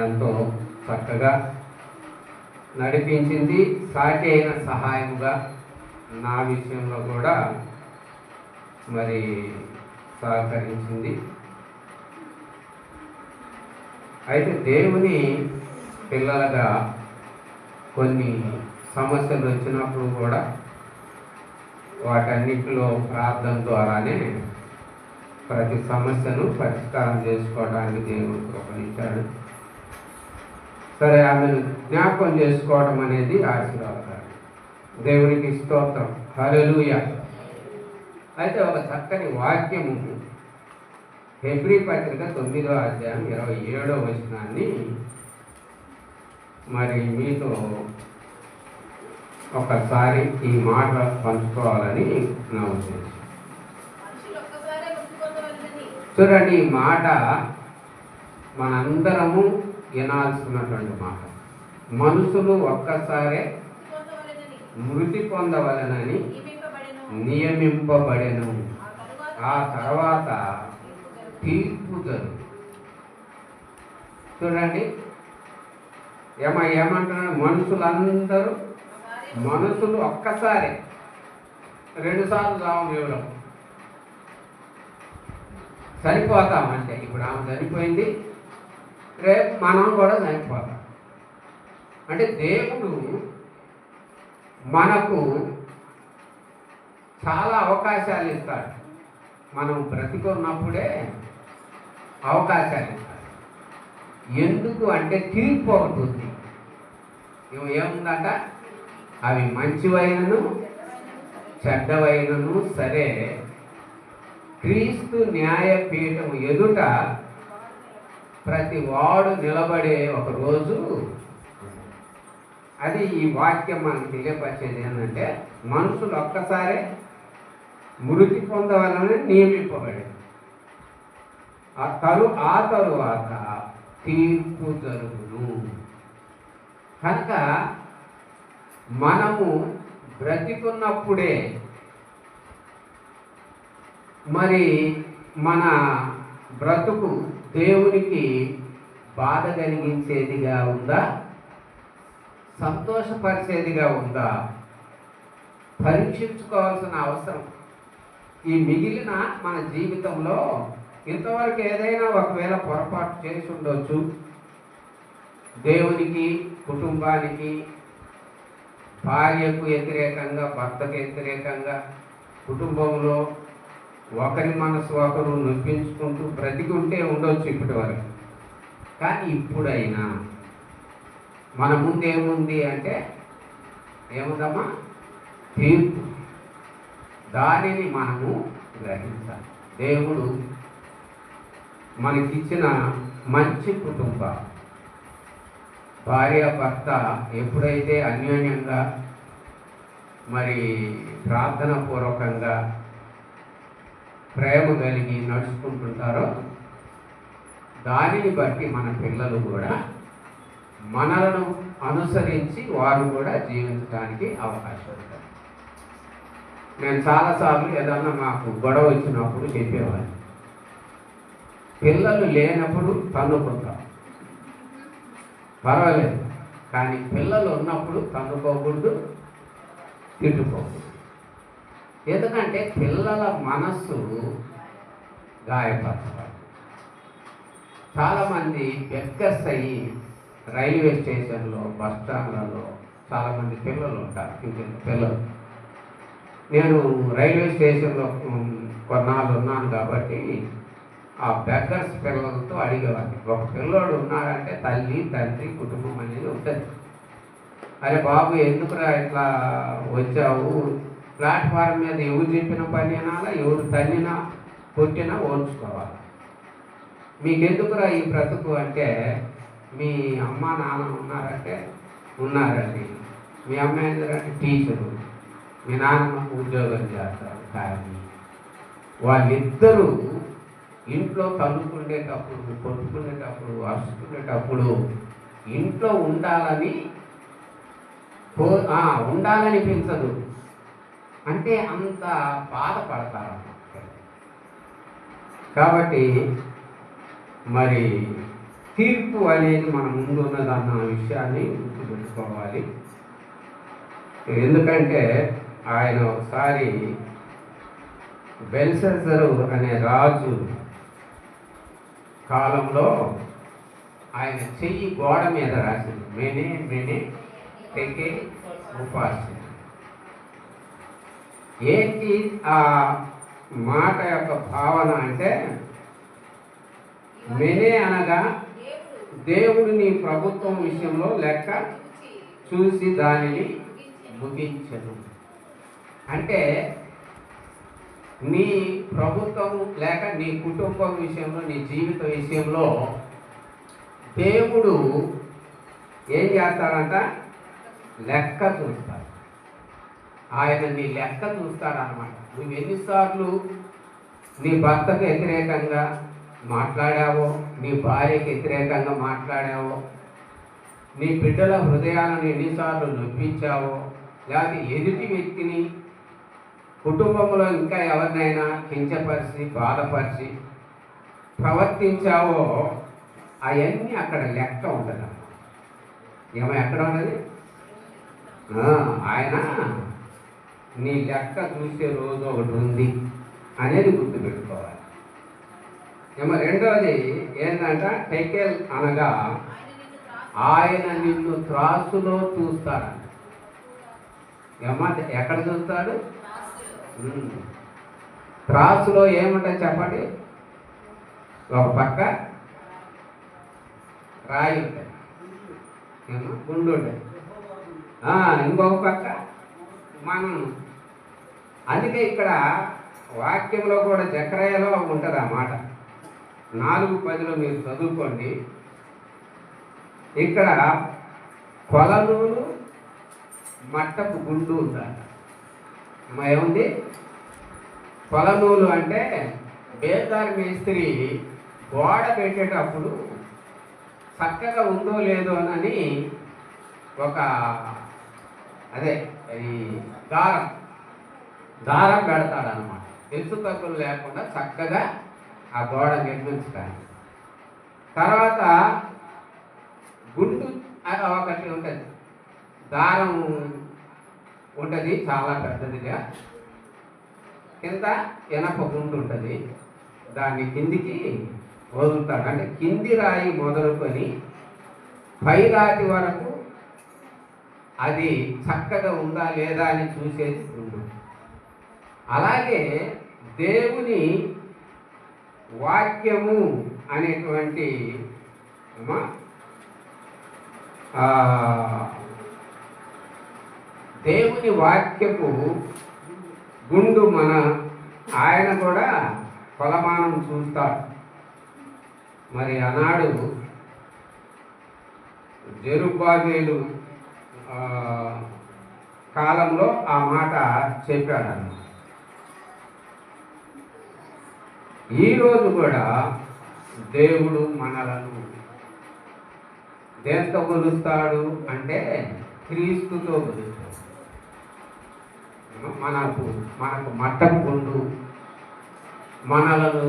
G: ఎంతో చక్కగా నడిపించింది. సాటి అయిన సహాయముగా నా విషయంలో కూడా మరి సహకరించింది. అయితే దేవుని పిల్లలుగా కొన్ని సమస్యలు వచ్చినప్పుడు కూడా వాటన్నిటిలో ప్రార్థన ద్వారానే ప్రతి సమస్యను పరిష్కారం చేసుకోవడానికి దేవుడు కృపణించాడు. సరే, ఆమెను జ్ఞాపకం చేసుకోవడం అనేది ఆశీర్వాదం. దేవునికి స్తోత్రం. హల్లెలూయా. అయితే ఒక చక్కని వాక్యము హెబ్రీ పత్రిక 9వ అధ్యాయం 27వ వచనాన్ని మరి మీతో ఒకసారి ఈ మాట పంచుకోవాలని నా ఉద్దేశం. చూడండి, ఈ మాట మనందరము వినాల్సినటువంటి మాట. మనుషులు ఒక్కసారే మృతి పొందవలెనని నియమింపబడెను, ఆ తర్వాత తీర్పు జరుగు. చూడండి, ఏమంటున్నాడు? మనుషులు ఒక్కసారి 2 సార్లు చావం ఇవ్వడం సరిపోతామంటే. ఇప్పుడు ఆమె చనిపోయింది, రేపు మనం కూడా చనిపోతాం. అంటే దేవుడు మనకు చాలా అవకాశాలు ఇస్తాడు. మనం బ్రతికున్నప్పుడే అవకాశాలు ఇస్తాడు. ఎందుకు అంటే తీర్పు అవుతుంది. ఏముందట? అవి మంచివైనను చెడ్డవైనను సరే క్రీస్తు న్యాయపీఠం ఎదుట ప్రతి వాడు నిలబడే ఒక రోజు. అది ఈ వాక్యం మనకు తెలియపరిచేది ఏంటంటే, మనుషులు ఒక్కసారే మృతి పొందవాలని నియమింపబడింది. ఆ తరువాత తీర్పు జరుగును. కనుక మనము బ్రతికున్నప్పుడే మరి మన బ్రతుకు దేవునికి బాధ కలిగించేదిగా ఉందా, సంతోషపరిచేదిగా ఉందా, పరీక్షించుకోవాల్సిన అవసరం. ఈ మిగిలిన మన జీవితంలో ఇంతవరకు ఏదైనా ఒకవేళ పొరపాటు చేసి ఉండొచ్చు. దేవునికి, కుటుంబానికి, భార్యకు వ్యతిరేకంగా, భర్తకు వ్యతిరేకంగా, కుటుంబంలో ఒకరి మనసు ఒకరు నొప్పించుకుంటూ బ్రతికుంటే ఉండొచ్చు ఇప్పటి వరకు. కానీ ఇప్పుడైనా మన ముందు ఏముంది అంటే, ఏముందమ్మా? తీర్పు. దానిని మనము గ్రహించాలి. దేవుడు మనకిచ్చిన మంచి కుటుంబం, భార్య భర్త ఎప్పుడైతే అన్యోన్యంగా మరి ప్రార్థన పూర్వకంగా ప్రేమ కలిగి నడుచుకుంటుంటారో దానిని బట్టి మన పిల్లలు కూడా మనలను అనుసరించి వారు కూడా జీవించడానికి అవకాశం ఉంటుంది. నేను చాలాసార్లు ఏదన్నా మాకు గొడవ వచ్చినప్పుడు చెప్పేవాడిని, పిల్లలు లేనప్పుడు తన్నుకుంటాం, పర్వాలేదు. కానీ పిల్లలు ఉన్నప్పుడు తన్నుకోకూడదు, తిట్టుకోకూడదు. ఎందుకంటే పిల్లల మనస్సు గాయపరచబడదు. చాలామంది బెక్కర్స్ అయ్యి రైల్వే స్టేషన్లో, బస్ స్టాండ్లలో చాలామంది పిల్లలు ఉంటారు. పిల్లలు, నేను రైల్వే స్టేషన్లో కొన్నాళ్ళు ఉన్నాను కాబట్టి ఆ బెక్కర్స్ పిల్లలతో అడిగేవాడిని. ఒక పిల్లోడు ఉన్నాడంటే తల్లి, తండ్రి, కుటుంబం అనేది ఉంటుంది. అరే బాబు, ఎందుకురా ఇట్లా వచ్చావు? ప్లాట్ఫారం మీద ఎవరు చెప్పిన పని అనాలా, ఎవరు తల్లినా కొట్టినా ఓర్చుకోవాలి. మీకెందుకురా ఈ బ్రతుకు అంటే, మీ అమ్మ నాన్న ఉన్నారంటే ఉన్నారండి. మీ అమ్మాయి ఏంటంటే టీచరు, మీ నాన్నమ్మ ఉద్యోగం చేస్తారు. కానీ వాళ్ళిద్దరూ ఇంట్లో తల్లుకుండేటప్పుడు, కొట్టుకునేటప్పుడు, అరుచుకునేటప్పుడు ఇంట్లో ఉండాలనిపించదు. అంటే అంత బాధపడతారు అన్నమాట. కాబట్టి మరి తీర్పు అనేది మన ముందు ఉన్నదన్న విషయాన్ని గుర్తుపెట్టుకోవాలి. ఎందుకంటే ఆయన ఒకసారి బెల్షస్సరు అనే రాజు కాలంలో ఆయన చెయ్యి గోడ మీద రాసింది, మెనే మెనే తెకే ఉపాసి. ఏంటి ఆ మాట యొక్క భావన అంటే, మెనే అనగా దేవుడు నీ ప్రభుత్వం విషయంలో లెక్క చూసి దానిని ముగించను. అంటే నీ ప్రభుత్వం లేక నీ కుటుంబం విషయంలో, నీ జీవిత విషయంలో దేవుడు ఏం చేస్తాడంట? లెక్క చూస్తాడు. ఆయన నీ లెక్క చూస్తాడనమాట. నువ్వు ఎన్నిసార్లు నీ భర్తకు వ్యతిరేకంగా మాట్లాడావో, నీ భార్యకి వ్యతిరేకంగా మాట్లాడావో, నీ బిడ్డల హృదయాలను ఎన్నిసార్లు నొప్పించావో, లేకపోతే ఎదుటి వ్యక్తిని, కుటుంబంలో ఇంకా ఎవరినైనా కించపరిచి బాధపరిచి ప్రవర్తించావో, అవన్నీ అక్కడ లెక్క ఉండదు. ఏమో ఎక్కడ ఉన్నది? ఆయన నీ లెక్క చూసే రోజు ఒకటి ఉంది అనేది గుర్తుపెట్టుకోవాలి. ఏమో రెండవది ఏంటంటే టెకెల్ అనగా ఆయన నిన్ను త్రాసులో చూస్తాడంట. ఏమో ఎక్కడ చూస్తాడు? త్రాసులో ఏముంటుంది చెప్పండి? ఒక పక్క రాయి ఉంటుంది, ఏమో గుండు ఉంటుంది, ఇంకొక పక్క మనం. అందుకే ఇక్కడ వాక్యంలో కూడా జకర్యాలో ఉంటుంది ఆ మాట. 4:10 మీరు చదువుకోండి. ఇక్కడ కొలనూలు మట్టపు గుండు ఉందంట. ఏముంది? కొలనూలు అంటే బేదారి మేస్త్రి గోడ పెట్టేటప్పుడు చక్కగా ఉందో లేదో అని ఒక ఈ దారం పెడతాడనమాట. ఎత్తు తగ్గులు లేకుండా చక్కగా ఆ గోడ నిర్మించడానికి. తర్వాత గుండు ఒకటి ఉంటుంది, దారం ఉంటుంది చాలా పెద్దదిగా, కింద ఎనప గుండు ఉంటుంది, దాన్ని కిందికి వదులుతాడు. అంటే కింది రాయి మొదలుకొని పై రాతి వరకు అది చక్కగా ఉందా లేదా అని చూసేది గుండు. అలాగే దేవుని వాక్యము అనేటువంటి దేవుని వాక్యపు గుండు ఆయన కూడా కొలమానం చూస్తాడు. మరి ఆనాడు జెరుబ్బాబెలు కాలంలో ఆ మాట చెప్పాడన్న. ఈరోజు కూడా దేవుడు మనలను దేంతో కొలుస్తాడు అంటే క్రీస్తుతో కొలుస్తాడు. మనకు మట్టపు గుండు, మనలను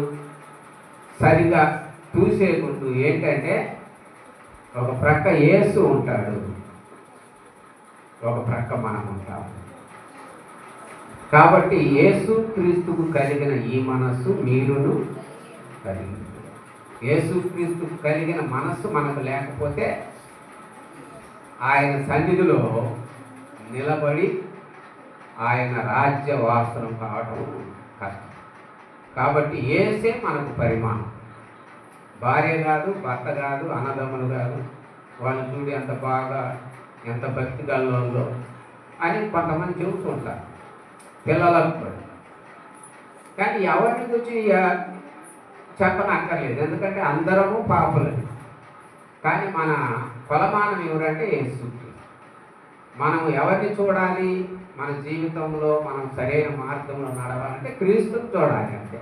G: సరిగా చూసే గుండు ఏంటంటే ఒక ప్రక్క యేసు ఉంటాడు, ఒక ప్రక్క మనం ఉంటాం. కాబట్టి యేసు క్రీస్తుకు కలిగిన ఈ మనస్సు మీరును కలిగి, యేసు క్రీస్తుకు కలిగిన మనస్సు మనకు లేకపోతే ఆయన సన్నిధిలో నిలబడి ఆయన రాజ్య వాసనం కావడం కష్టం. కాబట్టి యేసే మనకు పరిమాణం. భార్య కాదు, భర్త కాదు, అన్నదమ్ములు కాదు, వాళ్ళు చూడి ఎంత బాగా ఎంత భక్తి గల్లో అని కొంతమంది చెబుతూ ఉంటారు పిల్లలకు కూడా. కానీ ఎవరిని గురించి చెప్పనక్కర్లేదు, ఎందుకంటే అందరము పాపులే. కానీ మన కొలమానం ఎవరంటే యేసు. మనం ఎవరిని చూడాలి? మన జీవితంలో మనం సరైన మార్గంలో నడవాలంటే క్రీస్తుని చూడాలి. అంటే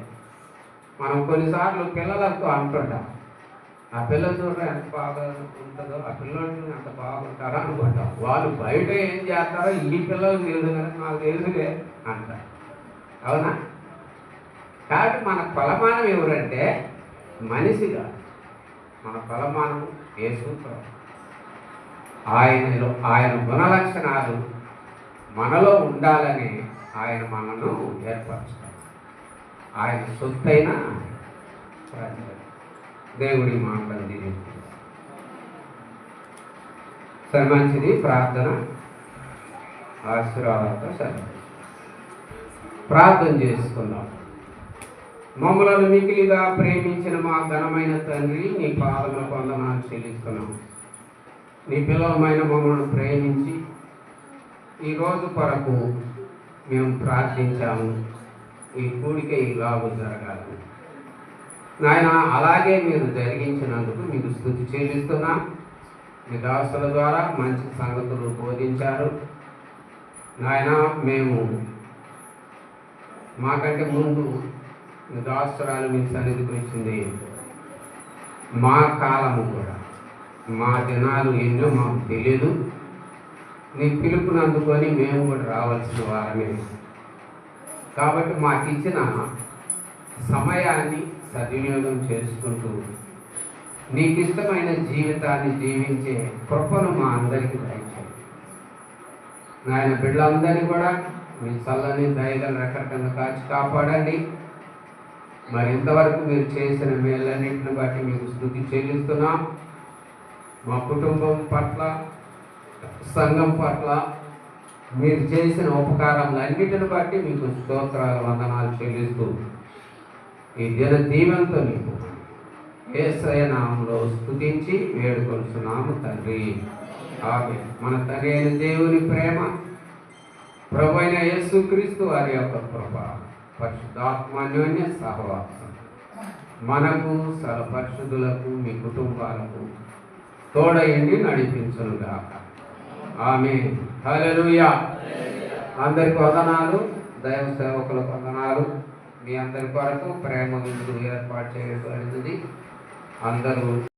G: మనం కొన్నిసార్లు పిల్లలతో అంటుంటాం, ఆ పిల్లలు చూడడం ఎంత బాగా ఉంటుందో, ఆ పిల్లలు ఎంత బాగుంటారో అనుకుంటాం. వాళ్ళు బయట ఏం చేస్తారో ఈ పిల్లలు తెలుసు కానీ నాకు తెలుసులే అంటారు. అవునా? కాబట్టి మన కొలమానం ఎవరంటే మనిషిగా, మన కొలమానం యేసు ప్రభు. ఆయన గుణలక్షణాలు మనలో ఉండాలని ఆయన మనను ఏర్పరుస్తాడు. ఆయన సొత్తైన ప్రజలు. దేవుడి మాటలు దీవించారు. సరే, మంచిది. ప్రార్థన ఆశీర్వాదాలతో సరే ప్రార్థన చేసుకుందాం. మమ్మలను మిగిలిగా ప్రేమించిన మా ఘనమైన తండ్రి, నీ పాదములకు వందనాలు చెల్లిస్తున్నాం. నీ పిల్లలమైన మమ్మల్ని ప్రేమించి ఈరోజు కొరకు మేము ప్రార్థించాము. ఈ కూడిక ఇలాగూ జరగాలి నాయన. అలాగే మీరు జరిగించినందుకు మీకు స్తుతి చెల్లిస్తున్నాం. మీ దాసుల ద్వారా మంచి సంగతులు బోధించారు నాయన. మేము మాకంటే ముందు మీ దాసురాలు మీ సన్నిధికి వచ్చింది. మా కాలము కూడా, మా దినాలు ఎన్నో మాకు తెలియదు. నీ పిలుపుని అందుకొని మేము కూడా రావాల్సిన వారమే. కాబట్టి మాకు ఇచ్చిన సమయాన్ని సద్వినియోగం చేసుకుంటూ నీకు ఇష్టమైన జీవితాన్ని జీవించే కృపను మా అందరికీ దయచేయండి నాయన. బిడ్డలందరినీ కూడా మీ చల్లని దయగల రెక్కల కింద కాచి కాపాడండి. మరి ఇంతవరకు మీరు చేసిన మేలన్నింటిని బట్టి మీకు స్తుతి చెల్లిస్తున్నాం. మా కుటుంబం పట్ల, సంఘం పట్ల మీరు చేసిన ఉపకారాలన్నిటిని బట్టి మీకు స్తోత్రాలు, వందనాలు చెల్లిస్తూ ఈ దిన దీవెనతో మీకు యేసయ్య నామములో స్తుతించి వేడుకొలుస్తున్నాము తండ్రి. ఆమేన్. మన తండ్రి అయిన దేవుని ప్రేమ, ప్రభు అయిన యేసుక్రీస్తు వారి యొక్క కృప, పరిశుద్ధాత్మాన్యోన్య సహవాసం మనకు సర్వపరిశుద్ధులకు మీ కుటుంబాలకు తోడయండి నడిపించునుగాక. ఆమేన్. హల్లెలూయా. అందరికి వందనాలు. దైవ సేవకులకు వందనాలు. మీ అందరి కొరకు ప్రేమ విందు ఏర్పాటు చేయబడింది. అందరూ